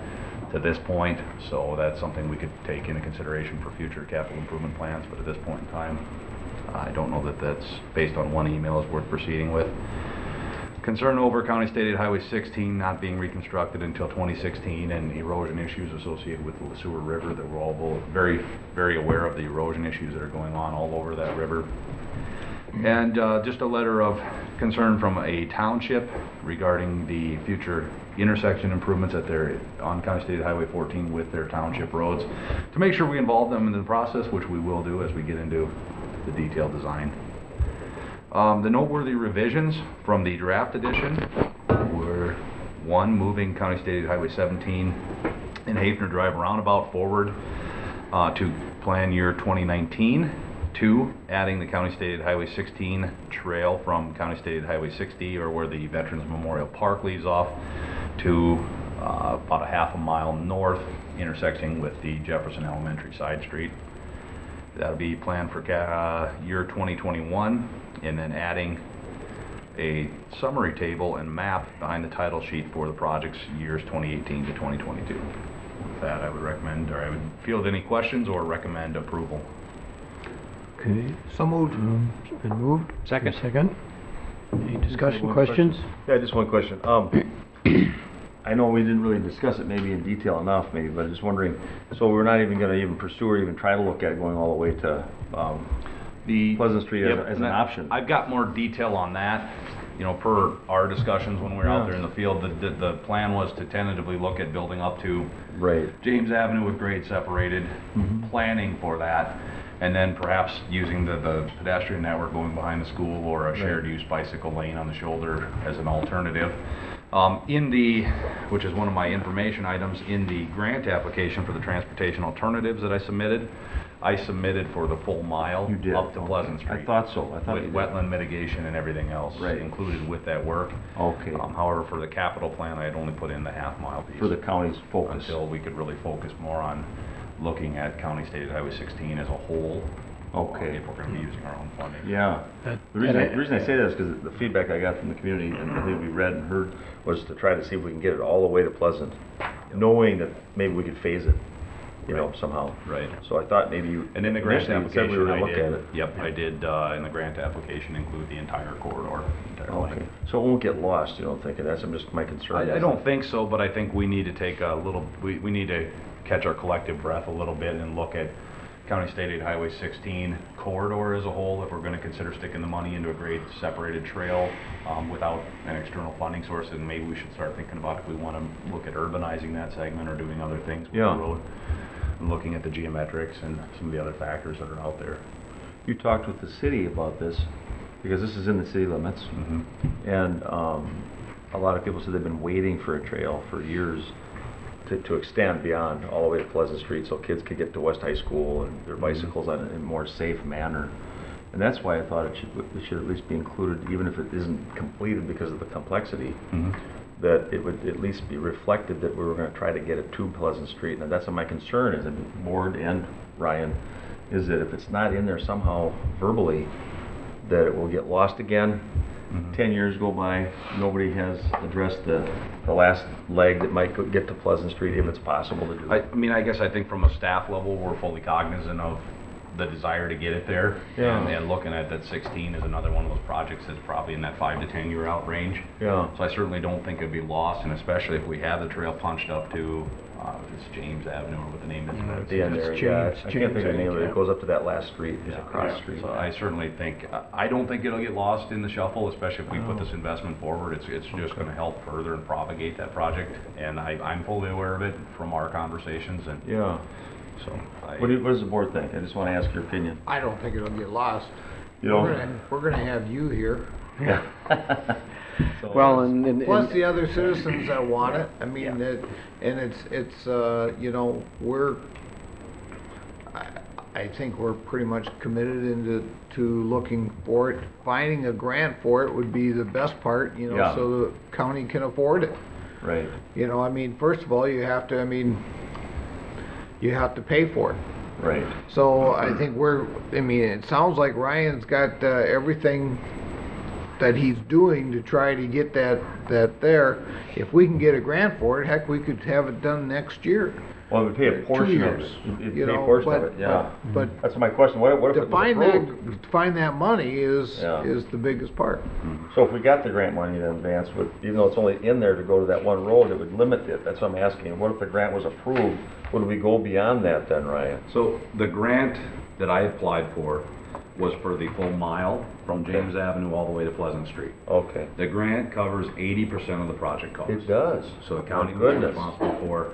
to this point, so that's something we could take into consideration for future capital improvement plans, but at this point in time, I don't know that that's, based on one email, is worth proceeding with. Concern over County State Highway 16 not being reconstructed until 2016 and erosion issues associated with the Seward River, that we're all both very, very aware of the erosion issues that are going on all over that river. And just a letter of concern from a township regarding the future intersection improvements at on County State Highway 14 with their township roads, to make sure we involve them in the process, which we will do as we get into the detailed design. The noteworthy revisions from the draft edition were: 1, moving County State Highway 17 and Hafner Drive roundabout forward to plan year 2019. 2, adding the County State Highway 16 trail from County State Highway 60, or where the Veterans Memorial Park leaves off, to about a half a mile north, intersecting with the Jefferson Elementary side street. That'll be planned for year 2021, and then adding a summary table and map behind the title sheet for the project's years 2018 to 2022. With that, I would recommend, or I would field any questions or recommend approval. Okay, So moved. it's been moved. Second. Second. Any discussion, one questions? Yeah, just one question. I know we didn't really discuss it maybe in detail enough, maybe, but I'm just wondering, so we're not even going to pursue or even try to look at going all the way to The Pleasant Street as, Yep, as an option. I've got more detail on that. You know, per our discussions when we were out there in the field, the plan was to tentatively look at building up to Right. James Avenue with grade separated, planning for that, and then perhaps using the pedestrian network going behind the school or a shared use bicycle lane on the shoulder as an alternative. Which is one of my information items, in the grant application for the transportation alternatives that I submitted for the full mile You did. up to Okay. Pleasant Street. I thought so. I thought you With did. wetland mitigation and everything else Right. included with that work. Okay. However, for the capital plan, I had only put in the half-mile piece. For the county's focus. Until we could really focus more on looking at County State Highway 16 as a whole. Okay. If we're gonna be using our own funding. Yeah. That- The reason, and I- the reason I say that is because the feedback I got from the community and I think we read and heard was to try to see if we can get it all the way to Pleasant, knowing that maybe we could phase it, you know, somehow. Right. So I thought maybe you. And in the grant initially you said we were application, gonna I look did, at it. yep, I did, in the grant application, include the entire corridor, entire Okay. length. So it won't get lost, you don't think? And that's just my concern. I don't think so, but I think we need to take a little, we need to catch our collective breath a little bit and look at County State Aid Highway 16 corridor as a whole, if we're gonna consider sticking the money into a grade separated trail, without an external funding source, and maybe we should start thinking about if we wanna look at urbanizing that segment or doing other things with the Yeah. road. And looking at the geometrics and some of the other factors that are out there. You talked with the city about this, because this is in the city limits. And a lot of people said they've been waiting for a trail for years to extend beyond all the way to Pleasant Street so kids could get to West High School and their bicycles on a more safe manner. And that's why I thought it should at least be included, even if it isn't completed because of the complexity, that it would at least be reflected that we were going to try to get it to Pleasant Street. And that's what my concern is, and the board and Ryan, is that if it's not in there somehow verbally, that it will get lost again. 10 years go by, nobody has addressed the last leg that might get to Pleasant Street, if it's possible to do. I mean, I guess I think from a staff level, we're fully cognizant of the desire to get it there. Yeah. And looking at that 16 is another one of those projects that's probably in that 5 to 10 year out range. Yeah. So I certainly don't think it'd be lost, and especially if we have the trail punched up to, it's James Avenue or what the name is. At the end It's there, James- yeah. I can't James, think of the name of it. yeah. It goes up to that last street, it's across the street. So I certainly think, I don't think it'll get lost in the shuffle, especially if we put this investment forward. It's just gonna help further and propagate that project, and I'm fully aware of it from our conversations, and Yeah. so. What does the board think? I just want to ask your opinion. I don't think it'll get lost. You know? We're gonna have you here, Yeah. Well, and plus the other citizens that want it. I mean, and it's you know, I think we're pretty much committed to looking for it. Finding a grant for it would be the best part, you know, Yeah. so the county can afford it. Right. You know, I mean, first of all, you have to pay for it. Right. So I think it sounds like Ryan's got everything that he's doing to try to get that there. If we can get a grant for it, heck, we could have it done next year. Well, it would pay a portion of it. years, It'd you pay a know, portion of but- it, yeah. but That's my question. What if To it was find approved? that money is Yeah. the biggest part. So if we got the grant money in advance, even though it's only in there to go to that one road, it would limit it. That's what I'm asking. What if the grant was approved? Would we go beyond that then, Ryan? So the grant that I applied for was for the full mile from James Avenue all the way to Pleasant Street. Okay. The grant covers 80% of the project cost. It does. So the county Oh, was goodness. responsible for,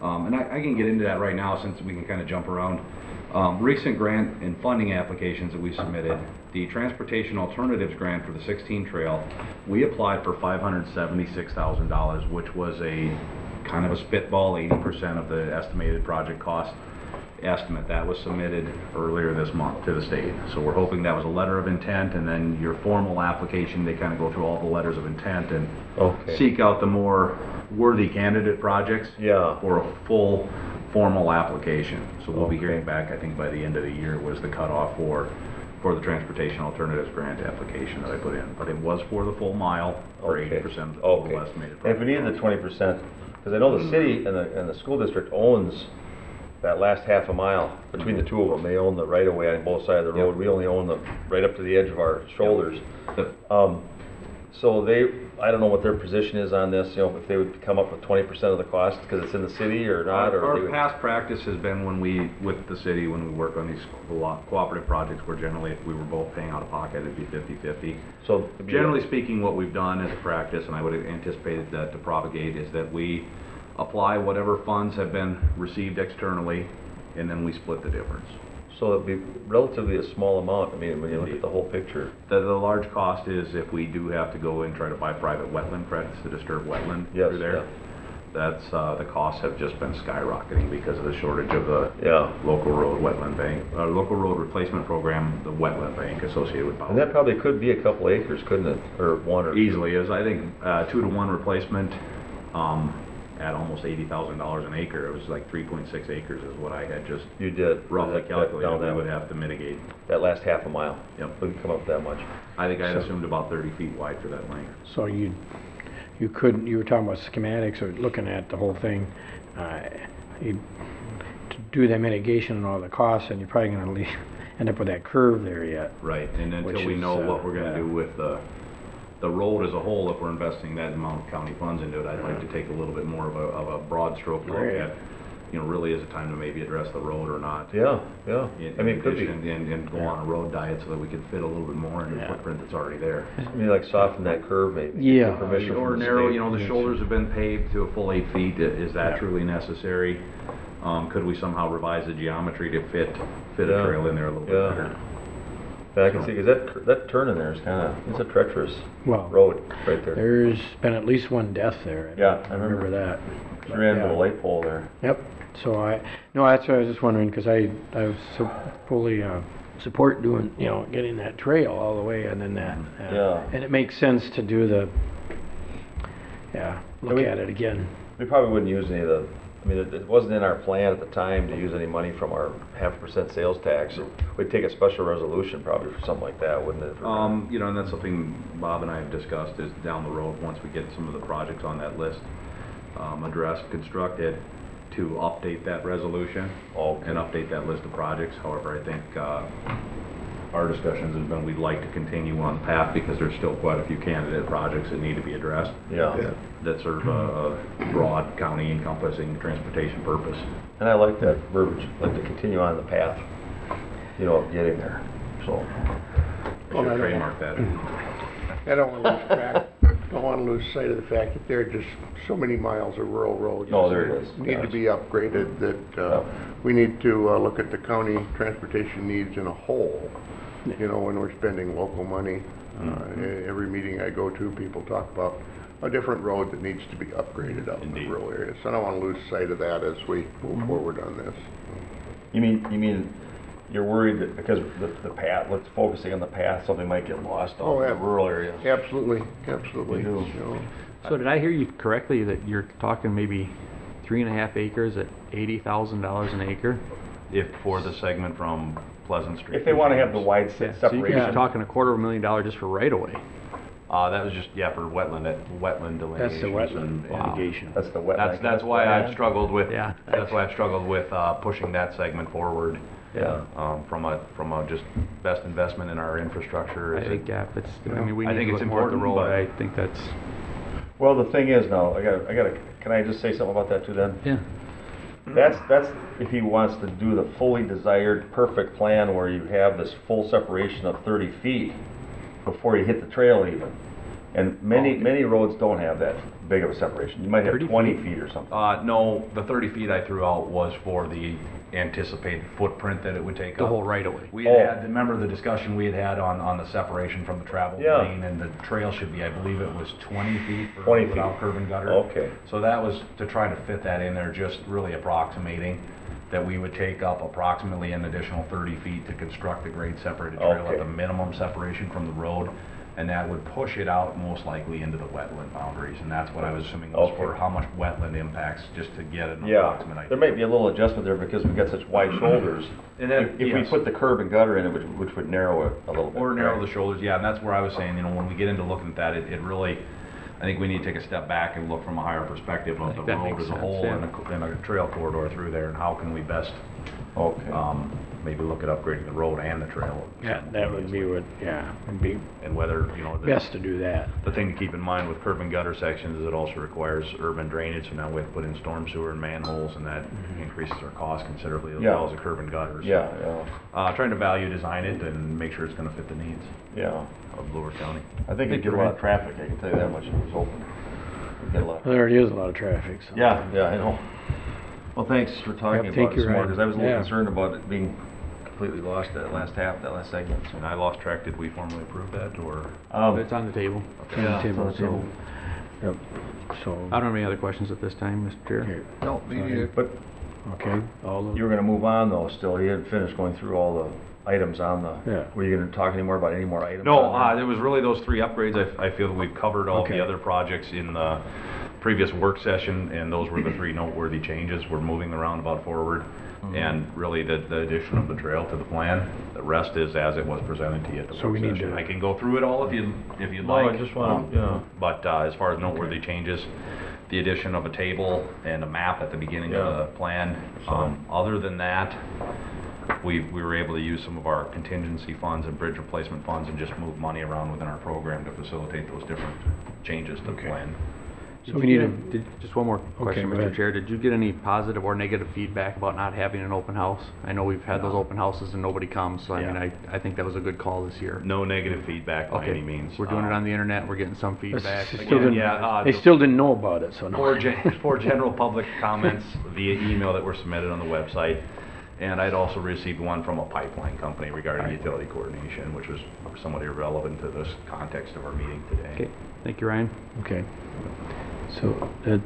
and I can get into that right now since we can kind of jump around. Recent grant and funding applications that we submitted, the Transportation Alternatives Grant for the 16 trail, we applied for $576,000, which was a kind of a spitball, 80% of the estimated project cost estimate. That was submitted earlier this month to the state. So we're hoping that was a letter of intent, and then your formal application, they kind of go through all the letters of intent and Okay. seek out the more worthy candidate projects Yeah. for a full formal application. So we'll be Okay. hearing back, I think by the end of the year was the cutoff for the Transportation Alternatives Grant application that I put in. But it was for the full mile, or 80% of the Okay. total estimated And if we project. needed the 20%, because I know the city and the school district owns that last half a mile between the two of them. They own the right of way on both sides of the road. Yep. We only own the right up to the edge of our shoulders. The- So I don't know what their position is on this, if they would come up with 20% of the cost because it's in the city or not, or they Our would... past practice has been with the city, when we work on these cooperative projects, where generally if we were both paying out of pocket, it'd be 50/50. So Generally speaking, what we've done as a practice, and I would anticipate that to propagate, is that we apply whatever funds have been received externally, and then we split the difference. So it'd be relatively a small amount, I mean, when you look at the whole picture. The large cost is if we do have to go and try to buy private wetland credits to disturb wetland Yes, through there. yeah. That's, the costs have just been skyrocketing because of the shortage of the Yeah. local road wetland bank, local road replacement program, the wetland bank associated with And that probably could be a couple acres, couldn't it? Or one or two? Easily is, I think, 2-to-1 replacement, at almost $80,000 an acre, it was like 3.6 acres is what I had just You did. roughly That- calculated down we that would way. have to mitigate. That last half a mile. Yep. Wouldn't come up that much. I think I had So- assumed about 30 feet wide for that length. So you couldn't, you were talking about schematics or looking at the whole thing, you to do that mitigation and all the costs, and you're probably gonna end up with that curve there yet. Right, and Which until we is, know what we're gonna yeah. do with the road as a whole, if we're investing that amount of county funds into it, I'd like to take a little bit more of a broad stroke look Right. at, really is it time to maybe address the road or not? Yeah, yeah. In I mean, it could be. addition, and go on a road diet so that we can fit a little bit more into the Yeah. footprint that's already there. I mean, like soften that curve maybe. Yeah. Get permission from Or the narrow, state. the shoulders have been paved to a full 8 feet, is that Yeah. truly necessary? Could we somehow revise the geometry to fit a Yeah. trail in there a little bit Yeah. better? Yeah, I can see, because that turn in there is it's a treacherous Well, road right there. there's been at least one death there. Yeah, I remember. that. You ran into Yeah. the light pole there. Yep, so that's what I was just wondering, because I fully support doing, getting that trail all the way, and then that. Yeah. And it makes sense to do look mean- at it again. We probably wouldn't use any of it wasn't in our plan at the time to use any money from our 0.5% sales tax. We'd take a special resolution probably for something like that, wouldn't it? And that's something Bob and I have discussed, is down the road, once we get some of the projects on that list addressed, constructed, to update that resolution Okay. and update that list of projects. However, I think our discussions have been, we'd like to continue on the path because there's still quite a few candidate projects that need to be addressed Yeah. that serve a broad county encompassing transportation purpose. And I like that verbiage, like to continue on the path, of getting there, so. We should trademark that. I don't want to lose sight of the fact that there are just so many miles of rural roads. Oh, there it is. Need to Yes. be upgraded, that we need to look at the county transportation needs in a whole, when we're spending local money. Every meeting I go to, people talk about a different road that needs to be upgraded out in the Indeed. rural areas. So I don't want to lose sight of that as we move forward on this. You mean, you're worried that because the path, let's focusing on the path, something might get lost Oh, out in yeah. the rural areas. Absolutely. We do. So did I hear you correctly that you're talking maybe 3.5 acres at $80,000 an acre? If for the segment from Pleasant Street. If they want to have the wide So you could separation. be talking $250,000 just for right of way. That was just, for wetland That's the delineations wetland and mitigation. That's the wet. That's why I've struggled with, Yeah. that's why I've struggled with pushing that segment forward. Yeah. From a just best investment in our infrastructure. I is think, it- we I need think to it's look more at the important, road. but- I think that's, Well, the thing is now, can I just say something about that too then? yeah. That's if he wants to do the fully desired perfect plan where you have this full separation of 30 feet before you hit the trail even. And many roads don't have that big of a separation. You might have 30 20 feet? feet or something. No, the 30 feet I threw out was for the anticipated footprint that it would take up. The whole right of way. We had remember the discussion we had on the separation from the travel Yeah. lane, and the trail should be, I believe it was 20 feet for 20 feet. without curb and gutter. Okay. So that was to try to fit that in there, just really approximating that we would take up approximately an additional 30 feet to construct the grade separated trail Okay. at the minimum separation from the road. And that would push it out most likely into the wetland boundaries, and that's what I was assuming was for Okay. how much wetland impacts, just to get an Yeah, approximate idea. there might be a little adjustment there because we've got such wide shoulders. And then, If we yes. put the curb and gutter in it, which would narrow it a little bit. Or narrow right? the shoulders, yeah, and that's where I was saying, when we get into looking at that, it really, I think we need to take a step back and look from a higher perspective of the think that road makes as a sense, whole yeah. and a trail corridor through there, and how can we best Okay. Maybe look at upgrading the road and the trail. Yeah, that would be what, yeah, it'd be And whether, you know, best to do that. the thing to keep in mind with curb and gutter sections is it also requires urban drainage, so now we have to put in storm sewer and manholes, and that increases our cost considerably as Yeah. well as the curb and gutters. Yeah, Trying to value design it and make sure it's gonna fit the needs yeah. of Bloor County. I think it'd get a lot of traffic, I can tell you that much, if it was open. It'd get a lot. There already is a lot of traffic, so. Yeah, I know. Well, thanks for talking Yep, about thank it you, some more, Ryan. because I was a little Yeah. concerned about it being completely lost, that last half, that last segment. So. And I lost track, did we formally approve that, or? It's on the table. On the Yeah, table, it's on the table. so, yep, so, I don't have any other questions at this time, Mr. Chair. here, No, me neither. But okay, all you of, were gonna move on though, still, you hadn't finished going through all the items on the, Yeah. were you gonna talk any more about any more items? No, on there? it was really those 3 upgrades. I feel that we've covered all Okay. the other projects in the previous work session, and those were the 3 noteworthy changes. We're moving the roundabout forward, and really the addition of the trail to the plan. The rest is as it was presented to you at the So work we need session. to- I can go through it all if you'd No, like. I just wanna, yeah. But as far as noteworthy changes, the addition of a table and a map at the beginning of Yeah. the plan. Other than that, we were able to use some of our contingency funds and bridge replacement funds and just move money around within our program to facilitate those different changes to the Okay. plan. so Did we you need get- a, Just one more question, go Mr. ahead. Chair. Did you get any positive or negative feedback about not having an open house? I know we've had those open houses and nobody comes, so I Yeah. mean, I think that was a good call this year. No negative feedback by Okay. any means. We're doing it on the internet, we're getting some feedback. still Again, didn't, yeah, they the- still didn't know about it, so no. For general public comments via email that were submitted on the website. And I'd also received one from a pipeline company regarding utility coordination, which was somewhat irrelevant to this context of our meeting today. Okay, thank you, Ryan. Okay, so that,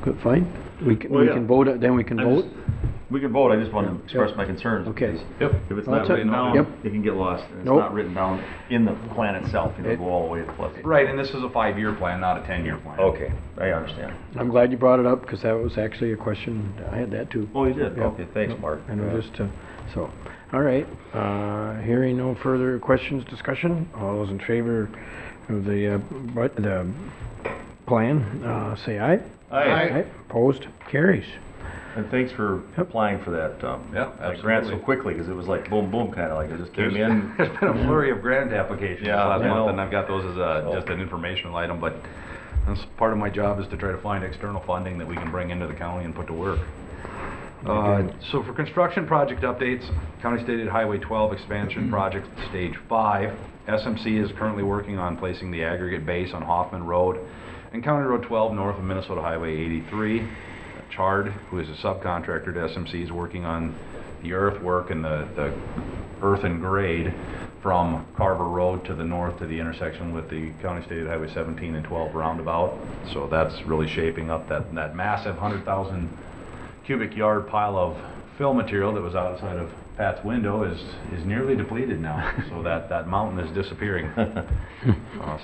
good, fine? We can, Well, we yeah. can vote, then we can I vote? just- We can vote, I just want to express Yep. my concerns. Okay. because Yep. If it's Well, not that's written it. down, Yep. it can get lost, and it's Nope. not written down in the plan itself, It- go all the way to Pleasant. Right, and this is a 5-year plan, not a 10-year plan. Okay, I understand. I'm glad you brought it up, because that was actually a question, I had that too. Oh, you did? Yep. Okay, thanks, Yep. Mark. And we're Yeah. just, so, all right, hearing no further questions, discussion, all those in favor of the plan, say aye. Aye. Opposed, carries. And thanks for applying for that, Yeah, that grant so absolutely. quickly, because it was like boom, boom, kind of like it just came There's in. there's been a flurry of grant applications Yeah, last I know. month, and I've got those as just an informational item, but that's part of my job is to try to find external funding that we can bring into the county and put to work. So for construction project updates, County State Highway 12 expansion project stage 5. SMC is currently working on placing the aggregate base on Hoffman Road and County Road 12 north of Minnesota Highway 83. Chard, who is a subcontractor to SMC, is working on the earthwork and the earth and grade from Carver Road to the north to the intersection with the County State Highway 17 and 12 roundabout. So that's really shaping up. That massive 100,000 cubic yard pile of fill material that was outside of Pat's window is nearly depleted now. So that mountain is disappearing.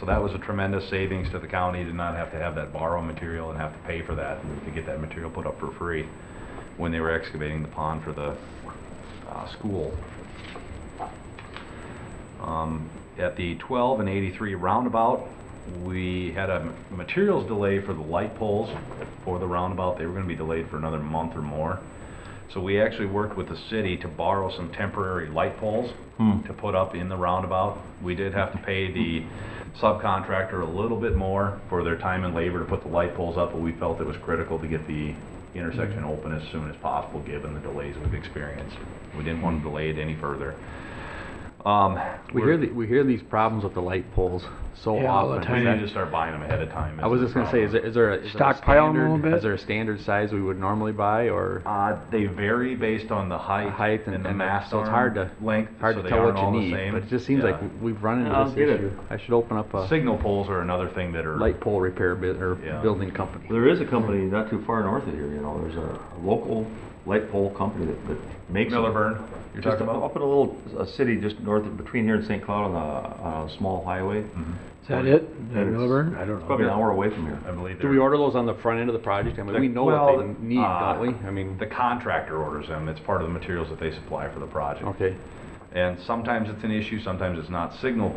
So that was a tremendous savings to the county to not have to have that borrow material and have to pay for that, and to get that material put up for free when they were excavating the pond for the school. At the 12 and 83 roundabout, we had a materials delay for the light poles for the roundabout. They were going to be delayed for another month or more. So we actually worked with the city to borrow some temporary light poles to put up in the roundabout. We did have to pay the subcontractor a little bit more for their time and labor to put the light poles up, but we felt it was critical to get the intersection open as soon as possible given the delays we've experienced. We didn't want to delay it any further. We hear these problems with the light poles so Yeah, all the often. time. We need to start buying them ahead of time. I was just gonna say, is there a Stockpile 'em a standard- little bit? Is there a standard size we would normally buy, or They vary based on the height and the and mast so it's arm hard to length, hard so to they tell aren't what you all the need? same. But it just seems Yeah. like we've run into I'll this get it. issue. I should open up a Signal poles are another thing that are light pole repair or Yeah. building company. There is a company not too far north of here, there's a local light pole company that makes them. Millerburn. You're Just talking about? up in a city just north of, between here and St. Cloud on a small highway. Is that it? And it's- Milburn? I don't It's know. probably an hour away from here. I believe Do we order those on the front end of the project? I mean, we know what they need, don't we? I mean, the contractor orders them. It's part of the materials that they supply for the project. okay. And sometimes it's an issue, sometimes it's not. Signal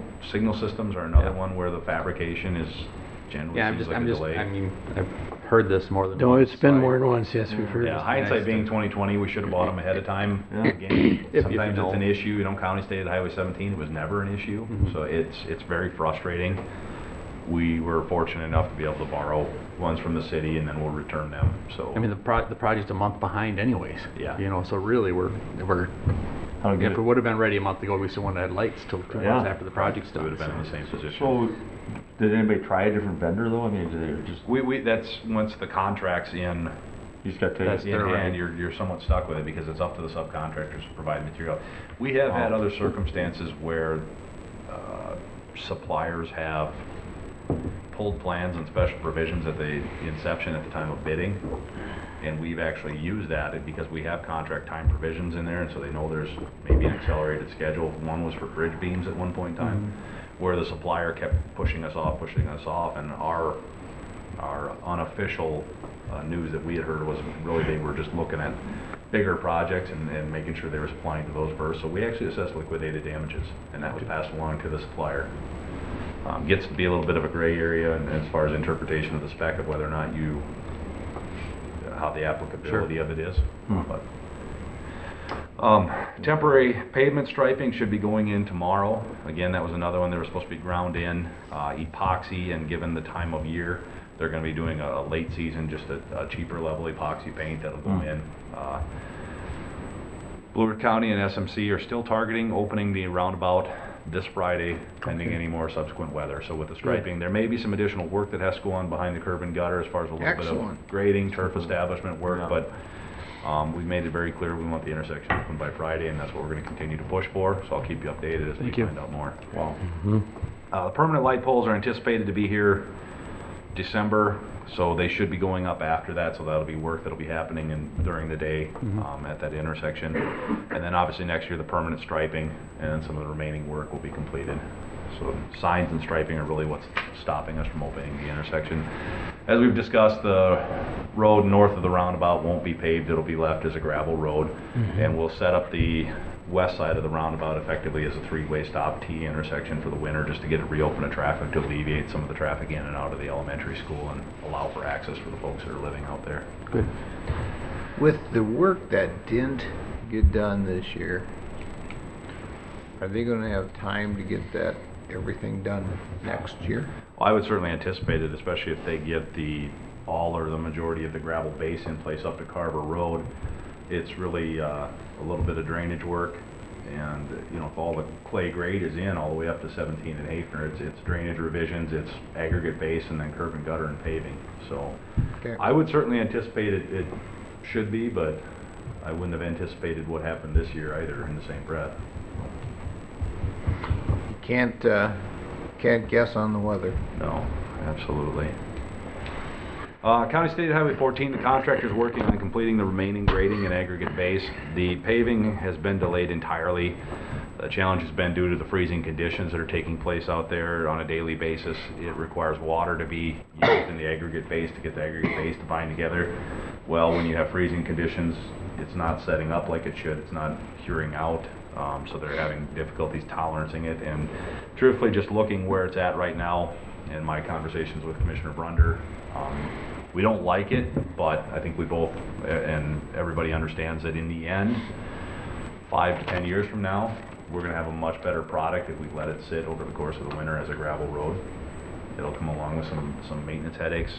systems are another Yeah. one where the fabrication is generally Yeah, seems like a delay. I mean, I've heard this more than No, once. it's been so more than once, yes, we've heard. Yeah, this. hindsight being 2020, we should have bought them ahead of time. Yeah. Again, If you sometimes know. it's an issue, you know, County State Highway 17 was never an issue, so it's very frustrating. We were fortunate enough to be able to borrow ones from the city and then we'll return them, so. I mean, the project's a month behind anyways. Yeah. You know, so really we're How to get if it- it would have been ready a month ago, we still wouldn't have had lights till 2 Yeah. months after the project's We done. would have been in the same position. So, did anybody try a different vendor though? I mean, did they just, That's, once the contract's in, you just got to That's take in their hand, right. you're somewhat stuck with it because it's up to the subcontractors to provide material. We have had other circumstances where suppliers have pulled plans and special provisions at the inception at the time of bidding, and we've actually used that because we have contract time provisions in there, and so they know there's maybe an accelerated schedule. One was for bridge beams at one point in time, where the supplier kept pushing us off, and our unofficial news that we had heard was really they were just looking at bigger projects and making sure they were supplying to those first. So we actually assessed liquidated damages, and that was passed along to the supplier. Gets to be a little bit of a gray area and as far as interpretation of the spec of whether or not how the applicability of it is. But, temporary pavement striping should be going in tomorrow. Again, that was another one. They were supposed to be ground in, epoxy, and given the time of year, they're going to be doing a late season, just a cheaper level epoxy paint that'll go in. Blue Ridge County and SMC are still targeting opening the roundabout this Friday, pending any more subsequent weather. So with the striping, there may be some additional work that has to go on behind the curb and gutter as far as a little bit Excellent. of grading, turf establishment work, but we've made it very clear we want the intersection open by Friday, and that's what we're going to continue to push for. So I'll keep you updated as we find out more. Wow. The permanent light poles are anticipated to be here December, so they should be going up after that, so that'll be work that'll be happening during the day at that intersection. And then obviously next year the permanent striping and some of the remaining work will be completed. So signs and striping are really what's stopping us from opening the intersection. As we've discussed, the road north of the roundabout won't be paved, it'll be left as a gravel road. And we'll set up the west side of the roundabout effectively as a three-way stop T intersection for the winter, just to get it reopened to traffic, to alleviate some of the traffic in and out of the elementary school and allow for access for the folks that are living out there. Good. With the work that didn't get done this year, are they gonna have time to get everything done next year? Well, I would certainly anticipate it, especially if they get all or the majority of the gravel base in place up to Carver Road. It's really a little bit of drainage work, and if all the clay grade is in all the way up to 17 and Hafner, it's drainage revisions, it's aggregate base, and then curb and gutter and paving. So Okay. I would certainly anticipate it should be, but I wouldn't have anticipated what happened this year either in the same breath. You can't guess on the weather. No, absolutely. County State Highway 14, the contractor is working on completing the remaining grading and aggregate base. The paving has been delayed entirely. The challenge has been due to the freezing conditions that are taking place out there on a daily basis. It requires water to be used in the aggregate base to get the aggregate base to bind together. Well, when you have freezing conditions, it's not setting up like it should. It's not curing out. So they're having difficulties tolerancing it. And truthfully, just looking where it's at right now in my conversations with Commissioner Brunder, we don't like it, but I think we both and everybody understands that in the end, 5 to 10 years from now, we're going to have a much better product if we let it sit over the course of the winter as a gravel road. It'll come along with some maintenance headaches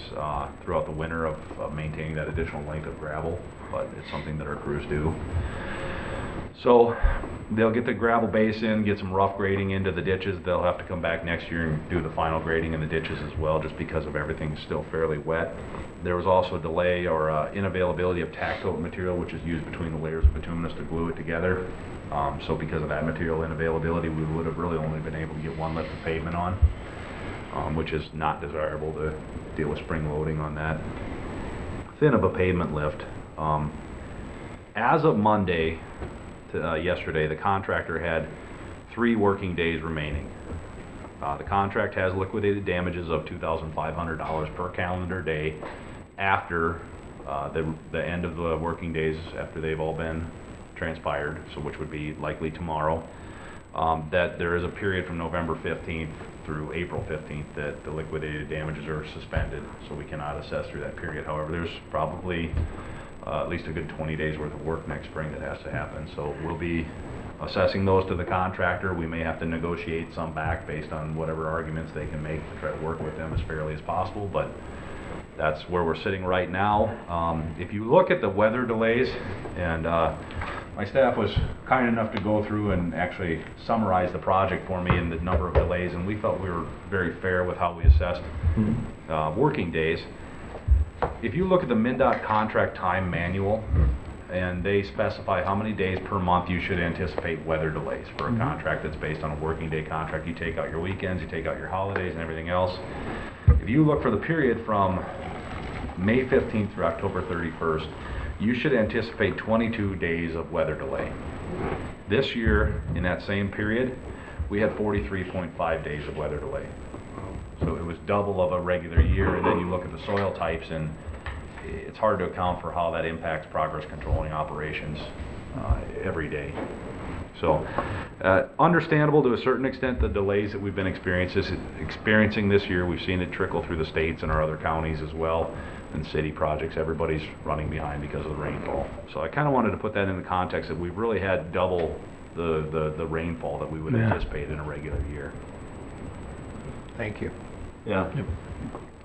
throughout the winter of maintaining that additional length of gravel, but it's something that our crews do. So they'll get the gravel base in, get some rough grading into the ditches. They'll have to come back next year and do the final grading in the ditches as well, just because of everything still fairly wet. There was also a delay or inavailability of tack coat material, which is used between the layers of bituminous to glue it together. So because of that material inavailability, we would have really only been able to get one lift of pavement on, which is not desirable to deal with spring loading on that thin of a pavement lift. As of Monday, yesterday, the contractor had 3 working days remaining. The contract has liquidated damages of $2,500 per calendar day after the end of the working days, after they've all been transpired, so which would be likely tomorrow. that there is a period from November 15th through April 15th that the liquidated damages are suspended, so we cannot assess through that period. However, there's probably at least a good 20 days worth of work next spring that has to happen. So we'll be assessing those to the contractor. We may have to negotiate some back based on whatever arguments they can make to try to work with them as fairly as possible, but that's where we're sitting right now. If you look at the weather delays, and my staff was kind enough to go through and actually summarize the project for me and the number of delays, and we felt we were very fair with how we assessed working days. If you look at the MnDOT contract time manual, and they specify how many days per month you should anticipate weather delays for a contract that's based on a working day contract. You take out your weekends, you take out your holidays and everything else. If you look for the period from May 15th through October 31st, you should anticipate 22 days of weather delay. This year, in that same period, we had 43.5 days of weather delay. So it was double of a regular year, and then you look at the soil types, and it's hard to account for how that impacts progress controlling operations every day. So, understandable to a certain extent, the delays that we've been experiencing this year. We've seen it trickle through the states and our other counties as well, and city projects. Everybody's running behind because of the rainfall. So I kind of wanted to put that in the context that we've really had double the rainfall that we would anticipate in a regular year. Thank you. Yeah.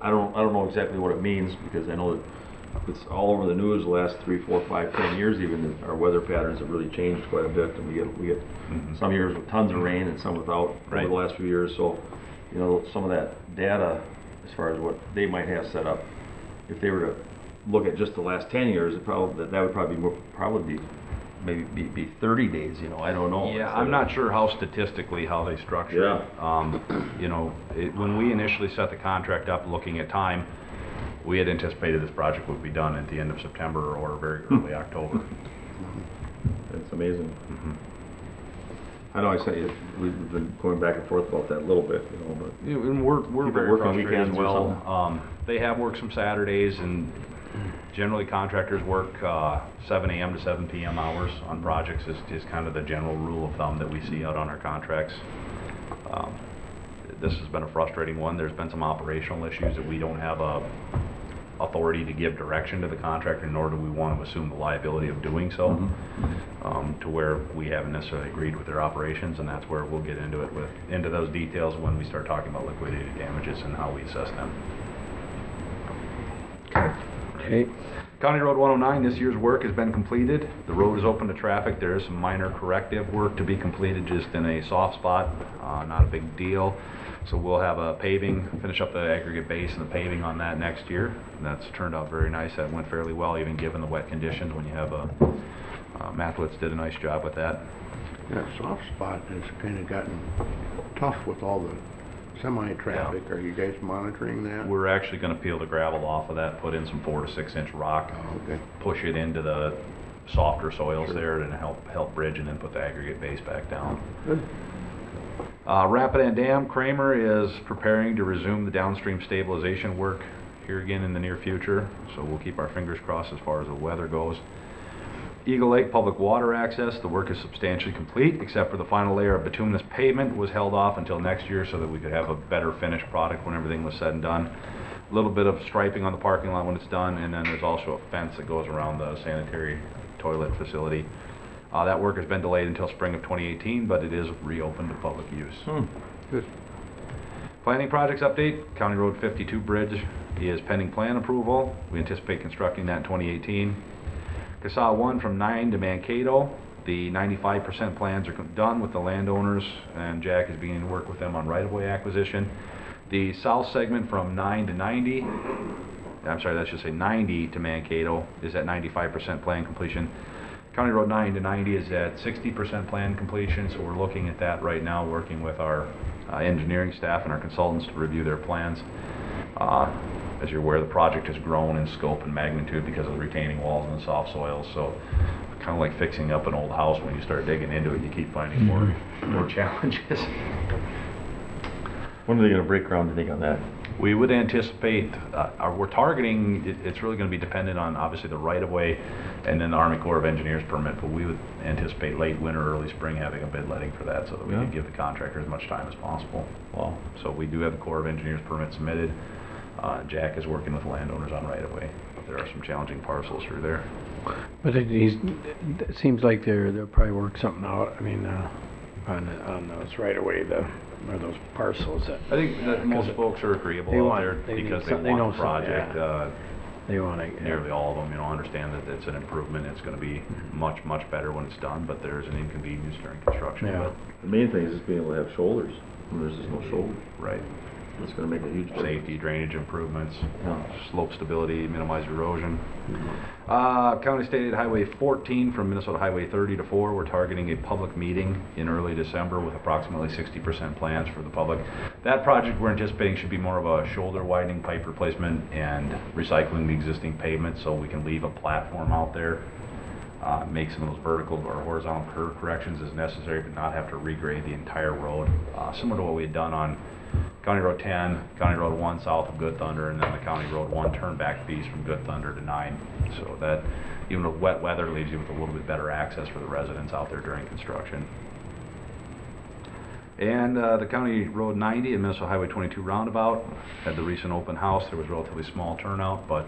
I don't know exactly what it means, because I know that it's all over the news the last 3, 4, 5, 10 years even, that our weather patterns have really changed quite a bit, and we get some years with tons of rain and some without over the last few years. So, you know, some of that data as far as what they might have set up, if they were to look at just the last 10 years, that would probably be 30 days, you know, I don't know. Yeah, I'm not sure how statistically how they structure it. You know, when we initially set the contract up looking at time, we had anticipated this project would be done at the end of September or very early October. It's amazing. I know I say we've been going back and forth about that a little bit, you know, but and we're very working frustrated as weekends or well. They have worked some Saturdays, and generally contractors work 7 a.m. to 7 p.m. hours on projects is kind of the general rule of thumb that we see out on our contracts. This has been a frustrating one. There's been some operational issues that we don't have authority to give direction to the contractor, nor do we want to assume the liability of doing so, to where we haven't necessarily agreed with their operations, and that's where we'll get into those details when we start talking about liquidated damages and how we assess them. Okay. County Road 109, this year's work has been completed. The road is open to traffic. There is some minor corrective work to be completed just in a soft spot, not a big deal. So we'll have a finish up the aggregate base and the paving on that next year. And that's turned out very nice. That went fairly well, even given the wet conditions. When you have Mathlitz did a nice job with that. That soft spot has kind of gotten tough with all the semi-traffic. Yeah. Are you guys monitoring that? We're actually going to peel the gravel off of that, put in some 4 to 6 inch rock, push it into the softer soils there, and help bridge, and then put the aggregate base back down. Good. Rapidan Dam, Kramer is preparing to resume the downstream stabilization work here again in the near future, so we'll keep our fingers crossed as far as the weather goes. Eagle Lake Public Water Access, the work is substantially complete, except for the final layer of bituminous pavement was held off until next year so that we could have a better finished product when everything was said and done. A little bit of striping on the parking lot when it's done, and then there's also a fence that goes around the sanitary toilet facility. That work has been delayed until spring of 2018, but it is reopened to public use. Good. Planning projects update, County Road 52 bridge is pending plan approval. We anticipate constructing that in 2018. CASA 1 from 9 to Mankato, the 95% plans are done with the landowners, and Jack is beginning to work with them on right-of-way acquisition. The south segment from 9 to 90, I'm sorry, that should say 90 to Mankato, is at 95% plan completion. County Road 9 to 90 is at 60% plan completion, so we're looking at that right now, working with our engineering staff and our consultants to review their plans. As you're aware, the project has grown in scope and magnitude because of the retaining walls and the soft soils, so kind of like fixing up an old house. When you start digging into it, you keep finding more challenges. When are they going to break ground, do you think, on that? We would anticipate, we're targeting, it's really going to be dependent on obviously the right-of-way and then the Army Corps of Engineers permit, but we would anticipate late winter, early spring having a bid letting for that so that we can give the contractor as much time as possible. Wow. So we do have the Corps of Engineers permit submitted. Jack is working with landowners on right-of-way. There are some challenging parcels through there. But it seems like they'll probably work something out, I mean, on those right away, or those parcels that. I think that most folks are agreeable they out want- there they need because they some- they know want the some- project. yeah. They want to. Nearly all of them, understand that it's an improvement. It's going to be much, much better when it's done, but there's an inconvenience during construction. Yeah. But The main thing is just being able to have shoulders, when there's just no shoulder. right. It's gonna make a huge difference. Safety, drainage improvements, Yeah. slope stability, minimize erosion. County State Highway 14 from Minnesota Highway 30 to 4, we're targeting a public meeting in early December with approximately 60% plans for the public. That project we're anticipating should be more of a shoulder widening pipe replacement and recycling the existing pavement so we can leave a platform out there. Make some of those vertical or horizontal curve corrections as necessary, but not have to regrade the entire road. Similar to what we had done on County Road 10, County Road 1 south of Good Thunder, and then the County Road 1 turnback piece from Good Thunder to 9. So that, even with wet weather, leaves you with a little bit better access for the residents out there during construction. And the County Road 90 and Minnesota Highway 22 roundabout had the recent open house. There was relatively small turnout, but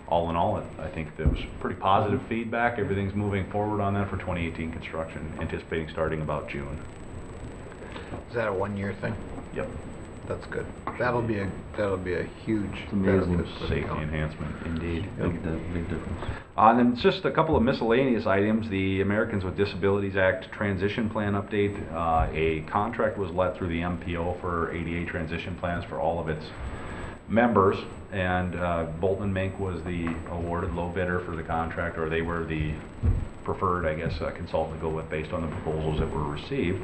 all in all, I think there was pretty positive feedback. Everything's moving forward on that for 2018 construction, anticipating starting about June. Is that a one-year thing? Yep. That's good. That'll be a huge It's amazing. benefit for the Safety county. enhancement, indeed. Big difference. And then just a couple of miscellaneous items. The Americans with Disabilities Act Transition Plan update. A contract was let through the MPO for ADA transition plans for all of its members, and Bolton Mink was the awarded low bidder for the contract, or they were the preferred, I guess, consultant to go with based on the proposals that were received.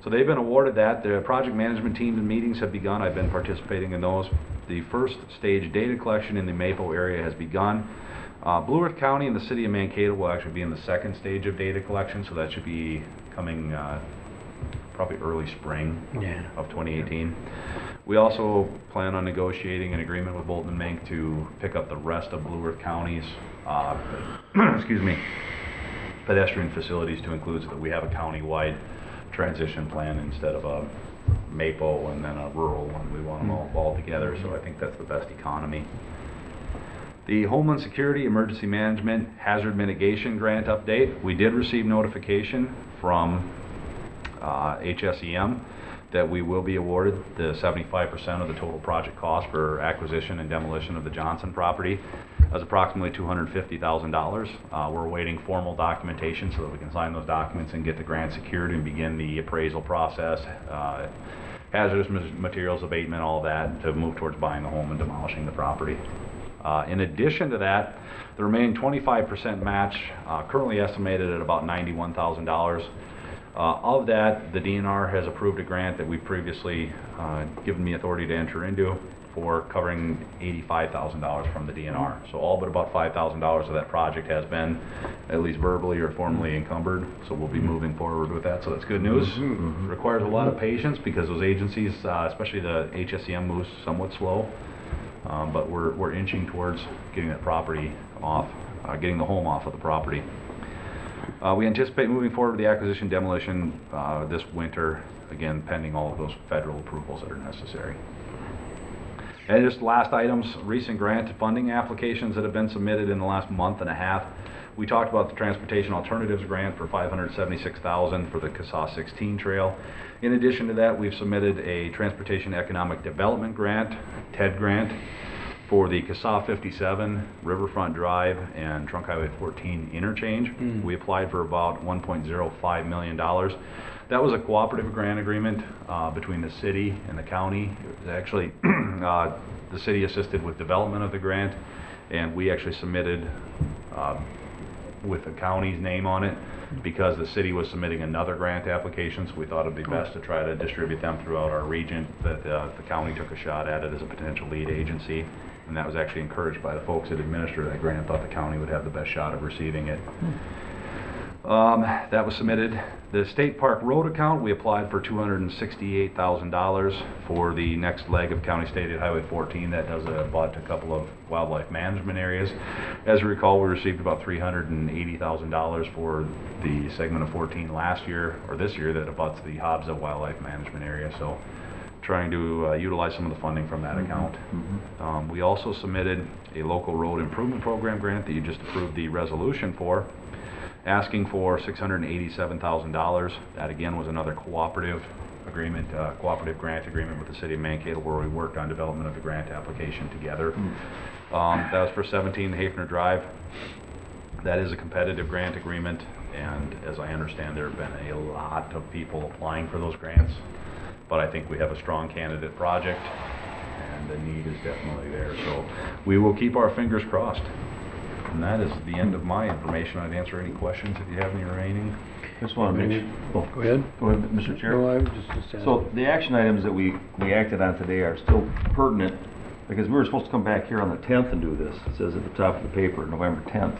So they've been awarded that. The project management teams and meetings have begun. I've been participating in those. The first stage data collection in the Maple area has begun. Blue Earth County and the city of Mankato will actually be in the second stage of data collection, so that should be coming probably early spring of 2018. We also plan on negotiating an agreement with Bolton and Mink to pick up the rest of Blue Earth County's excuse me, pedestrian facilities to include, so that we have a county-wide transition plan instead of a Maple and then a rural one. We want them all together, so I think that's the best economy. The Homeland Security Emergency Management Hazard Mitigation Grant update. We did receive notification from HSEM that we will be awarded the 75% of the total project cost for acquisition and demolition of the Johnson property. That's approximately $250,000. We're awaiting formal documentation so that we can sign those documents and get the grant secured and begin the appraisal process, hazardous materials abatement, all that, to move towards buying the home and demolishing the property. In addition to that, the remaining 25% match, currently estimated at about $91,000. Of that, the DNR has approved a grant that we previously given me authority to enter into for covering $85,000 from the DNR. So all but about $5,000 of that project has been at least verbally or formally encumbered. So we'll be moving forward with that. So that's good news. Requires a lot of patience because those agencies, especially the HSEM, moves somewhat slow. But we're inching towards getting that property off, getting the home off of the property. We anticipate moving forward with the acquisition demolition this winter, again pending all of those federal approvals that are necessary. And just last items, recent grant funding applications that have been submitted in the last month and a half. We talked about the Transportation Alternatives Grant for $576,000 for the CSAH 16 trail. In addition to that, we've submitted a Transportation Economic Development Grant, TED grant, for the CSAH 57, Riverfront Drive, and Trunk Highway 14 interchange. We applied for about $1.05 million. That was a cooperative grant agreement between the city and the county. It was actually, the city assisted with development of the grant, and we actually submitted with the county's name on it because the city was submitting another grant application, so we thought it'd be best to try to distribute them throughout our region, that the county took a shot at it as a potential lead agency. And that was actually encouraged by the folks that administer that grant, thought the county would have the best shot of receiving it. That was submitted. The State Park Road account, we applied for $268,000 for the next leg of County State Highway 14 that does abut a couple of wildlife management areas. As you recall, we received about $380,000 for the segment of 14 last year, or this year, that abuts the Hobbs Wildlife Management Area. So trying to utilize some of the funding from that account. We also submitted a local road improvement program grant that you just approved the resolution for, asking for $687,000. That again was another cooperative agreement, cooperative grant agreement with the city of Mankato, where we worked on development of the grant application together. That was for 17 Hafner Drive. That is a competitive grant agreement, and as I understand, there have been a lot of people applying for those grants. But I think we have a strong candidate project, and the need is definitely there. So we will keep our fingers crossed. And that is the end of my information. I'd answer any questions if you have any remaining. Just want to make sure. Go ahead. Go ahead, Mr. Chair. No, I was just So the action items that we acted on today are still pertinent, because we were supposed to come back here on the 10th and do this. It says at the top of the paper, November 10th.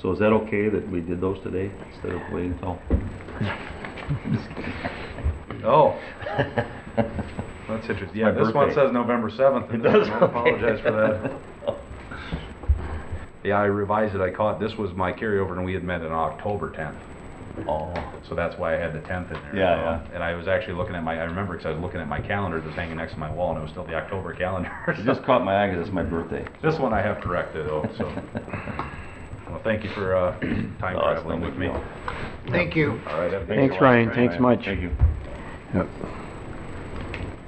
So is that okay that we did those today instead of waiting until? Oh. That's interesting. Yeah, this one says November 7th. It does. I apologize for that. Yeah, I revised it. I caught, this was my carryover, and we had met on October 10th. Oh. So that's why I had the 10th in there. Yeah. And I was actually looking at I remember because I was looking at my calendar that was hanging next to my wall, and it was still the October calendar. It just caught my eye because it's my birthday. This one I have corrected, though, so. Well, thank you for time traveling with me. Thank you. All right. Thanks, Ryan. Thanks much. Thank you. Yep.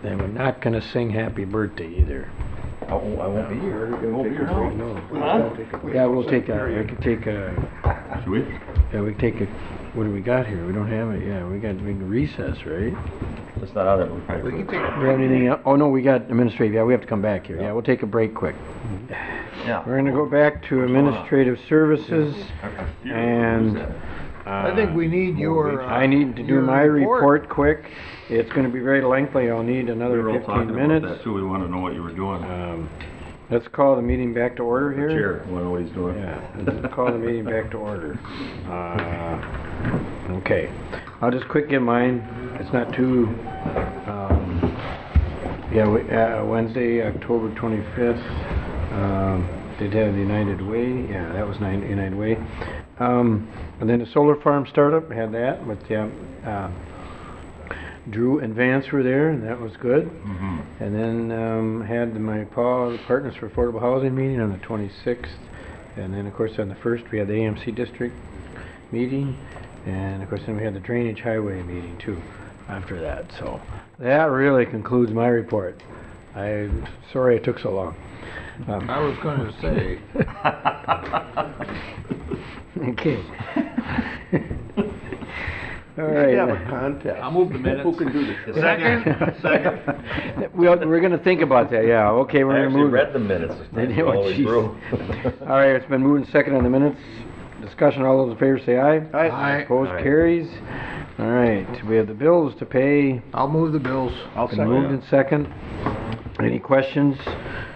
And we're not gonna sing happy birthday either. I won't be here. I won't be here. No. Huh? Yeah, we can take a, Should we? yeah, we can take a, what do we got here? We don't have it, yeah, we can recess, right? It's not on there, but we probably We can could. take Do we have anything else? Oh, no, we got administrative, yeah, we have to come back here, yeah, we'll take a break quick. Yeah. We're gonna go back to administrative services, and, I think we need your, I need to do your my report quick. It's gonna be very lengthy, I'll need We another were all 15 talking about minutes. that too. We want to know what you were doing. Let's call the meeting back to order here. Chair, want to know what he's doing. Yeah, let's call the meeting back to order. Okay, I'll just quick give mine. It's not too, Wednesday, October 25th, did have the United Way. Yeah, that was United Way. And then the solar farm startup, had that, but Drew and Vance were there, and that was good. And then had my Partners for Affordable Housing meeting on the 26th. And then, of course, on the 1st, we had the AMC District meeting. And, of course, then we had the Drainage Highway meeting, too, after that. So that really concludes my report. I'm sorry it took so long. I was gonna say. Okay. All We right. should have a contest. I'll move the minutes. Who can do this? Second. We're going to think about that, yeah. Okay, we're I going to actually move. read the minutes. Oh, all the way jeez. through. All right, it's been moved and second on the minutes. Discussion, all those in favor say aye. Aye. Opposed, Aye. carries. All right, we have the bills to pay. I'll move the bills. I'll Been second moved it. and second. Any questions?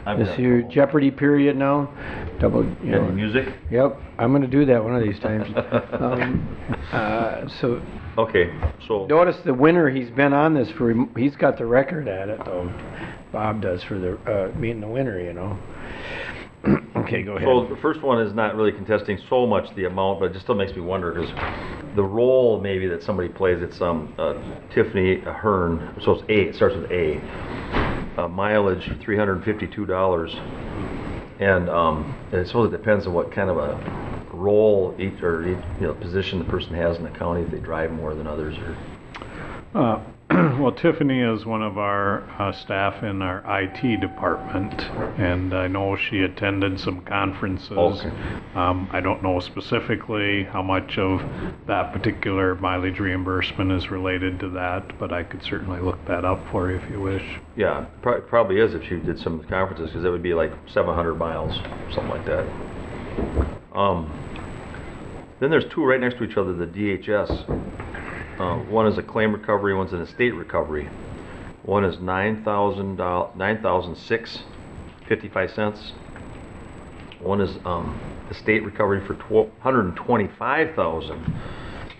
I've This got is your a couple. Jeopardy period now. Double, you Got know. any music? Yep, I'm going to do that one of these times. So Okay, so. notice the winner, he's been on this for, he's got the record at it, though. Bob does for the, being the winner, you know. Okay, go ahead. So the first one is not really contesting so much the amount, but it just still makes me wonder, because the role maybe that somebody plays, it's Tiffany Ahern, so it's A, it starts with A. Mileage, $352. And I suppose it depends on what kind of a role each position the person has in the county, if they drive more than others, or. Well, Tiffany is one of our staff in our IT department, and I know she attended some conferences. Okay. I don't know specifically how much of that particular mileage reimbursement is related to that, but I could certainly look that up for you if you wish. Yeah, probably is if she did some conferences, because that would be like 700 miles, something like that. Then there's two right next to each other, the DHS. One is a claim recovery, one's an estate recovery. One is $9,006.55. One is estate recovery for $125,000.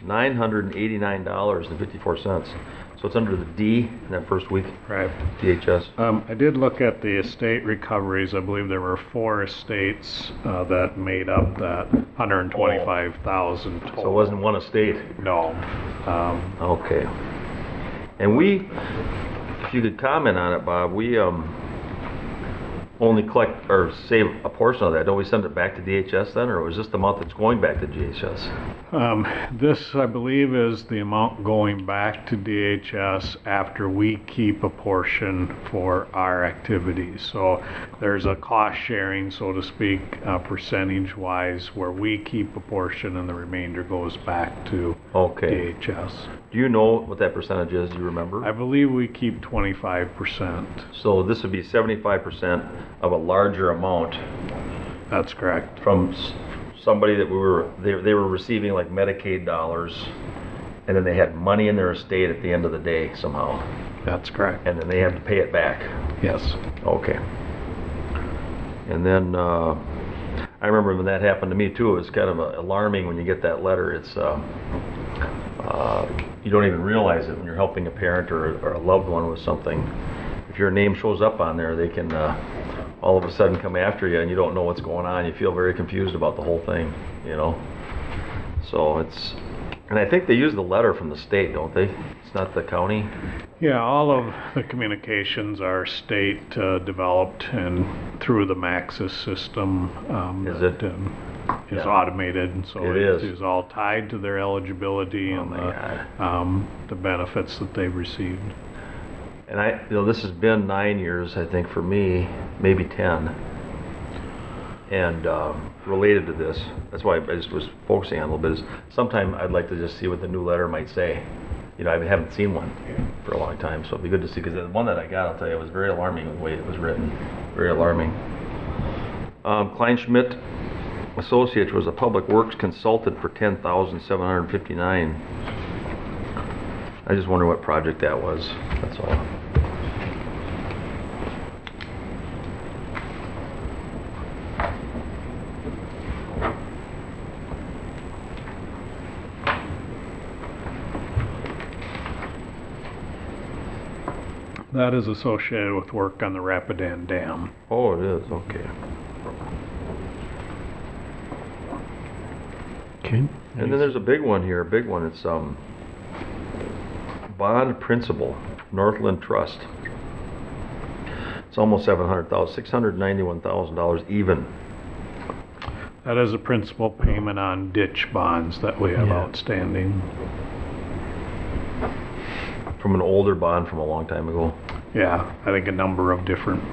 $989.54. So it's under the D in that first week, Right. DHS. I did look at the estate recoveries. I believe there were 4 estates that made up that 125,000 total. So it wasn't one estate. No. Okay. And we, if you could comment on it, Bob, we only collect or save a portion of that. Don't we send it back to DHS then, or was this the amount that's going back to DHS? This, I believe, is the amount going back to DHS after we keep a portion for our activities. So there's a cost sharing, so to speak, percentage-wise, where we keep a portion and the remainder goes back to Okay. DHS. Do you know what that percentage is? Do you remember? I believe we keep 25%. So this would be 75% of a larger amount That's correct. from somebody that they were receiving like Medicaid dollars, and then they had money in their estate at the end of the day somehow, That's correct. and then they have to pay it back. Yes. Okay. And then I remember when that happened to me too. It was kind of alarming when you get that letter. It's you don't even realize it when you're helping a parent or a loved one with something. If your name shows up on there, they can all of a sudden come after you, and you don't know what's going on. You feel very confused about the whole thing, you know. So it's, and I think they use the letter from the state, don't they? It's not the county. Yeah, all of the communications are state developed and through the Maxis system. Is that, it? is Yeah. automated, and so It it is. is all tied to their eligibility Oh and my the benefits that they've received. And this has been 9 years, I think, for me, maybe 10. And related to this, that's why I just was focusing on a little bit, is sometime I'd like to just see what the new letter might say. You know, I haven't seen one for a long time, so it'd be good to see, because the one that I got, I'll tell you, was very alarming the way it was written. Very alarming. Kleinschmidt Associates was a public works consultant for $10,759. I just wonder what project that was, that's all. That is associated with work on the Rapidan Dam. Oh, it is, okay. Okay. And then there's a big one here, a big one. It's bond principal, Northland Trust. It's almost $700,000, $691,000 even. That is a principal payment on ditch bonds that we have Yeah. outstanding. From an older bond from a long time ago. Yeah, I think a number of different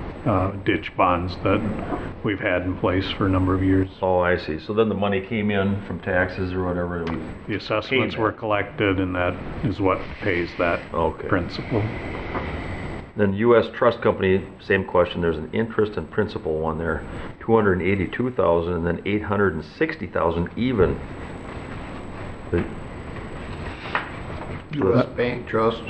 ditch bonds that we've had in place for a number of years. Oh, I see. So then the money came in from taxes or whatever. And The assessments Payment. were collected, and that is what pays that Okay. principal. Then U.S. Trust Company, same question. There's an interest and principal one there, $282,000, and then $860,000 even. U.S. Bank Trust.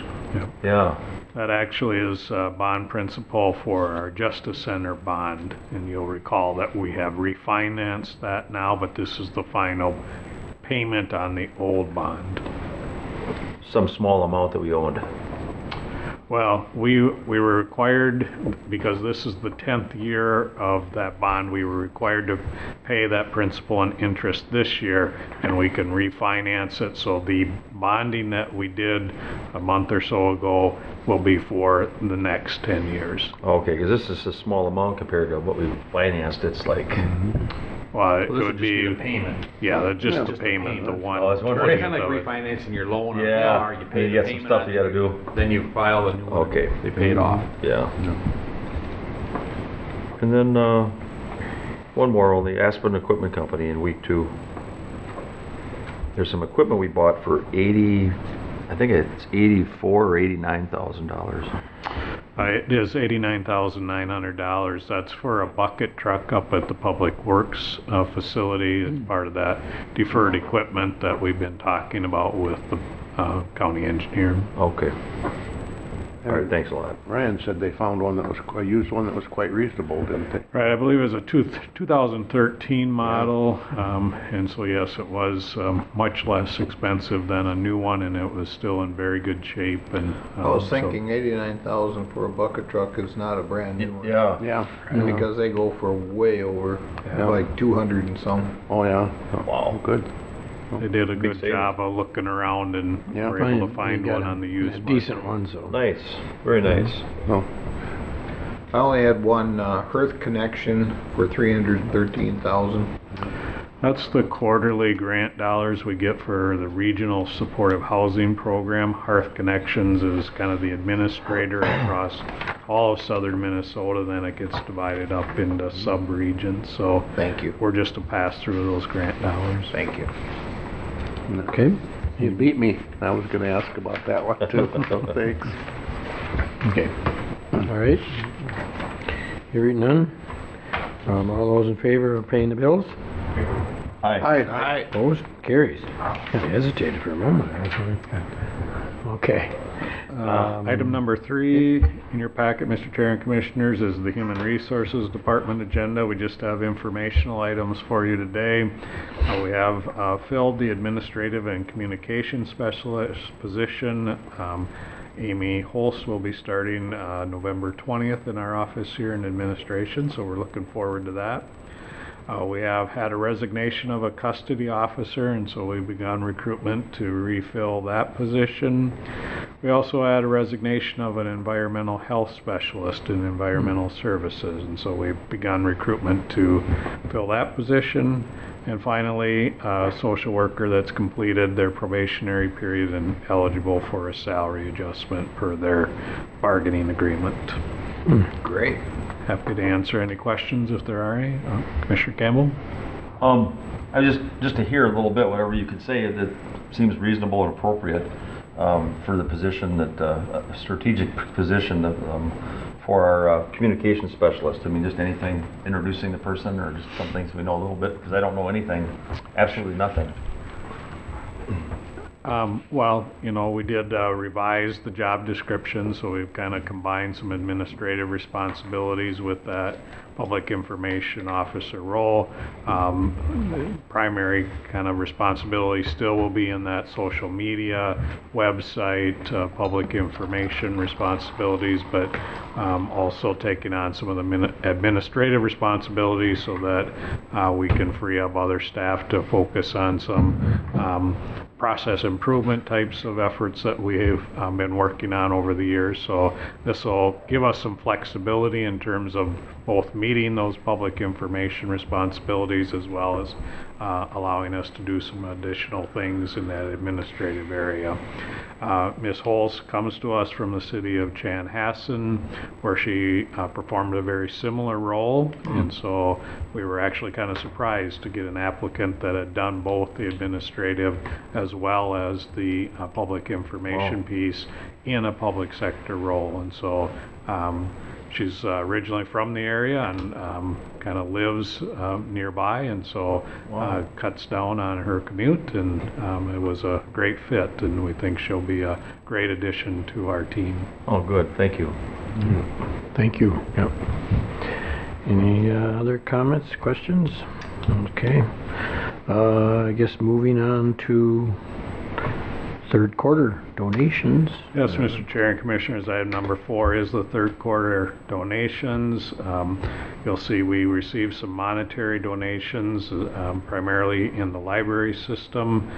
Yeah. That actually is bond principal for our Justice Center bond, and you'll recall that we have refinanced that now, but this is the final payment on the old bond. Some small amount that we owned. Well, we were required, because this is the 10th year of that bond, we were required to pay that principal and interest this year, and we can refinance it. So the bonding that we did a month or so ago will be for the next 10 years. Okay, because this is a small amount compared to what we financed. It's like, Well, it Well, this would would be, just be the payment. yeah, that's just the Just the payment, the payment. one. Oh, I was wondering. It's 20th kind of like of it. refinancing your loan on a Yeah, car. You pay you the got some payment stuff on you gotta it, do. Then you file a new one. Okay. They pay it off. yeah. And then one more only, Aspen Equipment Company in week 2. There's some equipment we bought for I think it's $84,000 or $89,000. It is $89,900. That's for a bucket truck up at the Public Works facility. It's part of that deferred equipment that we've been talking about with the county engineer. Okay. All right, thanks a lot. Ryan said they found one that was, used one that was quite reasonable, didn't they? Right, I believe it was a 2013 model, and so yes, it was much less expensive than a new one, and it was still in very good shape. And I was so- thinking 89,000 for a bucket truck is not a brand new one. Yeah. Yeah. Because they go for way over, Yeah. like 200 and some. Oh, yeah. Wow. Good. They did a Big good savings. job of looking around and Yeah. were able to You find got one on the used a market. decent one, so. Nice, very nice. Oh, I only had one Hearth connection for 313,000. That's the quarterly grant dollars we get for the Regional Supportive Housing Program. Hearth Connections is kind of the administrator across all of southern Minnesota, then it gets divided up into sub-regions, so Thank you. we're just a pass-through of those grant dollars. Thank you. Okay. you beat me. I was gonna ask about that one too. Thanks. Okay. All right. Hearing none. All those in favor of paying the bills? Hi. Aye. Opposed? Carries. Kind of hesitated for a moment. I was like, okay. Item number 3 in your packet, Mr. Chair and Commissioners, is the Human Resources Department agenda. We just have informational items for you today. We have filled the Administrative and Communication Specialist position. Amy Holst will be starting November 20th in our office here in administration, so we're looking forward to that. We have had a resignation of a custody officer, and so we've begun recruitment to refill that position. We also had a resignation of an environmental health specialist in environmental services, and so we've begun recruitment to fill that position. And finally, a social worker that's completed their probationary period and eligible for a salary adjustment per their bargaining agreement. Great. Happy to answer any questions if there are any. Commissioner Campbell? I just to hear a little bit, whatever you could say that seems reasonable and appropriate for the position that, a strategic position that, for our communication specialist. I mean, just anything, introducing the person or just some things we know a little bit, because I don't know anything, absolutely nothing. Well, you know, we did revise the job description, so we've kind of combined some administrative responsibilities with that public information officer role. The primary kind of responsibility still will be in that social media, website, public information responsibilities, but also taking on some of the administrative responsibilities so that we can free up other staff to focus on some process improvement types of efforts that we have been working on over the years. So this will give us some flexibility in terms of both meeting those public information responsibilities as well as allowing us to do some additional things in that administrative area. Ms. Holst comes to us from the city of Chanhassen, where she performed a very similar role, and so we were actually kind of surprised to get an applicant that had done both the administrative as well as the public information piece in a public sector role. And so she's originally from the area and kind of lives nearby, and so cuts down on her commute, and it was a great fit, and we think she'll be a great addition to our team. Oh, good, thank you. Thank you. Yep. Any other comments, questions? Okay. I guess moving on to third quarter donations. Yes, Mr. Chair and Commissioners, item number 4 is the third quarter donations. You'll see we received some monetary donations, primarily in the library system,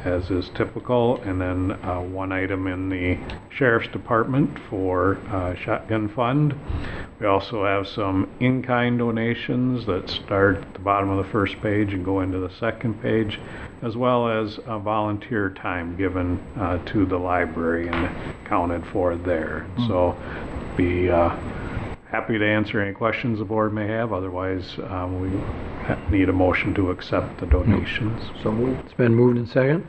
as is typical, and then one item in the Sheriff's Department for Shotgun Fund. We also have some in-kind donations that start at the bottom of the first page and go into the second page, as well as volunteer time given to the library and counted for there. So be happy to answer any questions the board may have. Otherwise, we need a motion to accept the donations. So moved. It's been moved and second.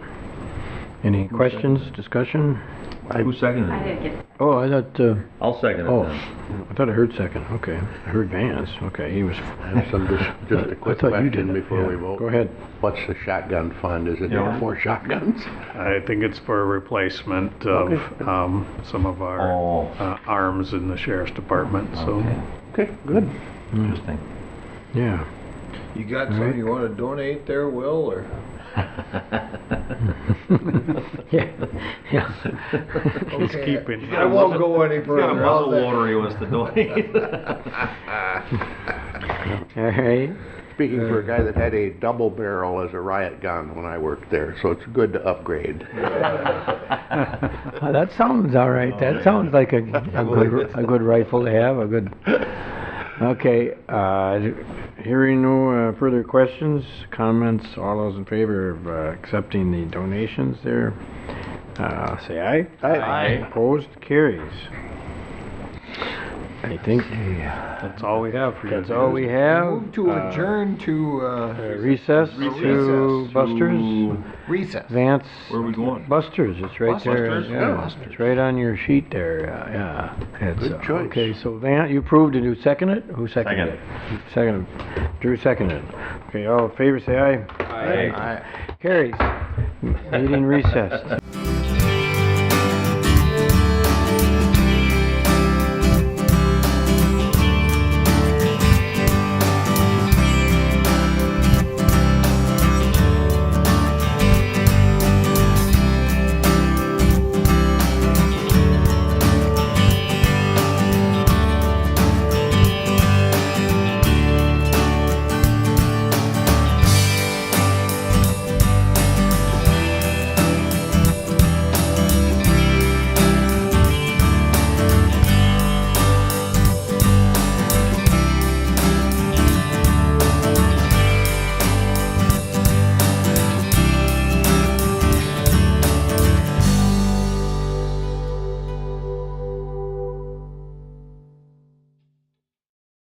Any questions, discussion? Who seconded I it? didn't get. Oh, I thought, I'll second it oh, then. I thought I heard second. Okay. I heard Vance. Okay, he was. I have some, just a quick thought you question did. before we Yeah, vote. go ahead. What's the shotgun fund? Is it there for shotguns? I think it's for a replacement of some of our Oh. arms in the sheriff's department, so. Okay, good. Interesting. Yeah. You got All some right. you want to donate there, Will, or? Yeah. Yeah. He's keeping. I won't go any He's got a further. muzzle loader he wants to donate. All right. Speaking for a guy that had a double barrel as a riot gun when I worked there, so it's good to upgrade. That sounds all right. That sounds like a good rifle to have. A good. Okay. Hearing no further questions, comments, all those in favor of accepting the donations there, say aye. Aye. Opposed? Carries. I think That's all we have for you. that's all we have. Move to adjourn to, Recess to Buster's. recess. Vance. Where are we going? Buster's, it's right there. Buster's? Yeah, it's right on your sheet there, yeah. It's, Good choice. Okay, so Vance, you proved it, who seconded it? Who seconded it? Seconded. Drew seconded it. Okay, all in favor say aye. Aye. Carries. Meeting recessed.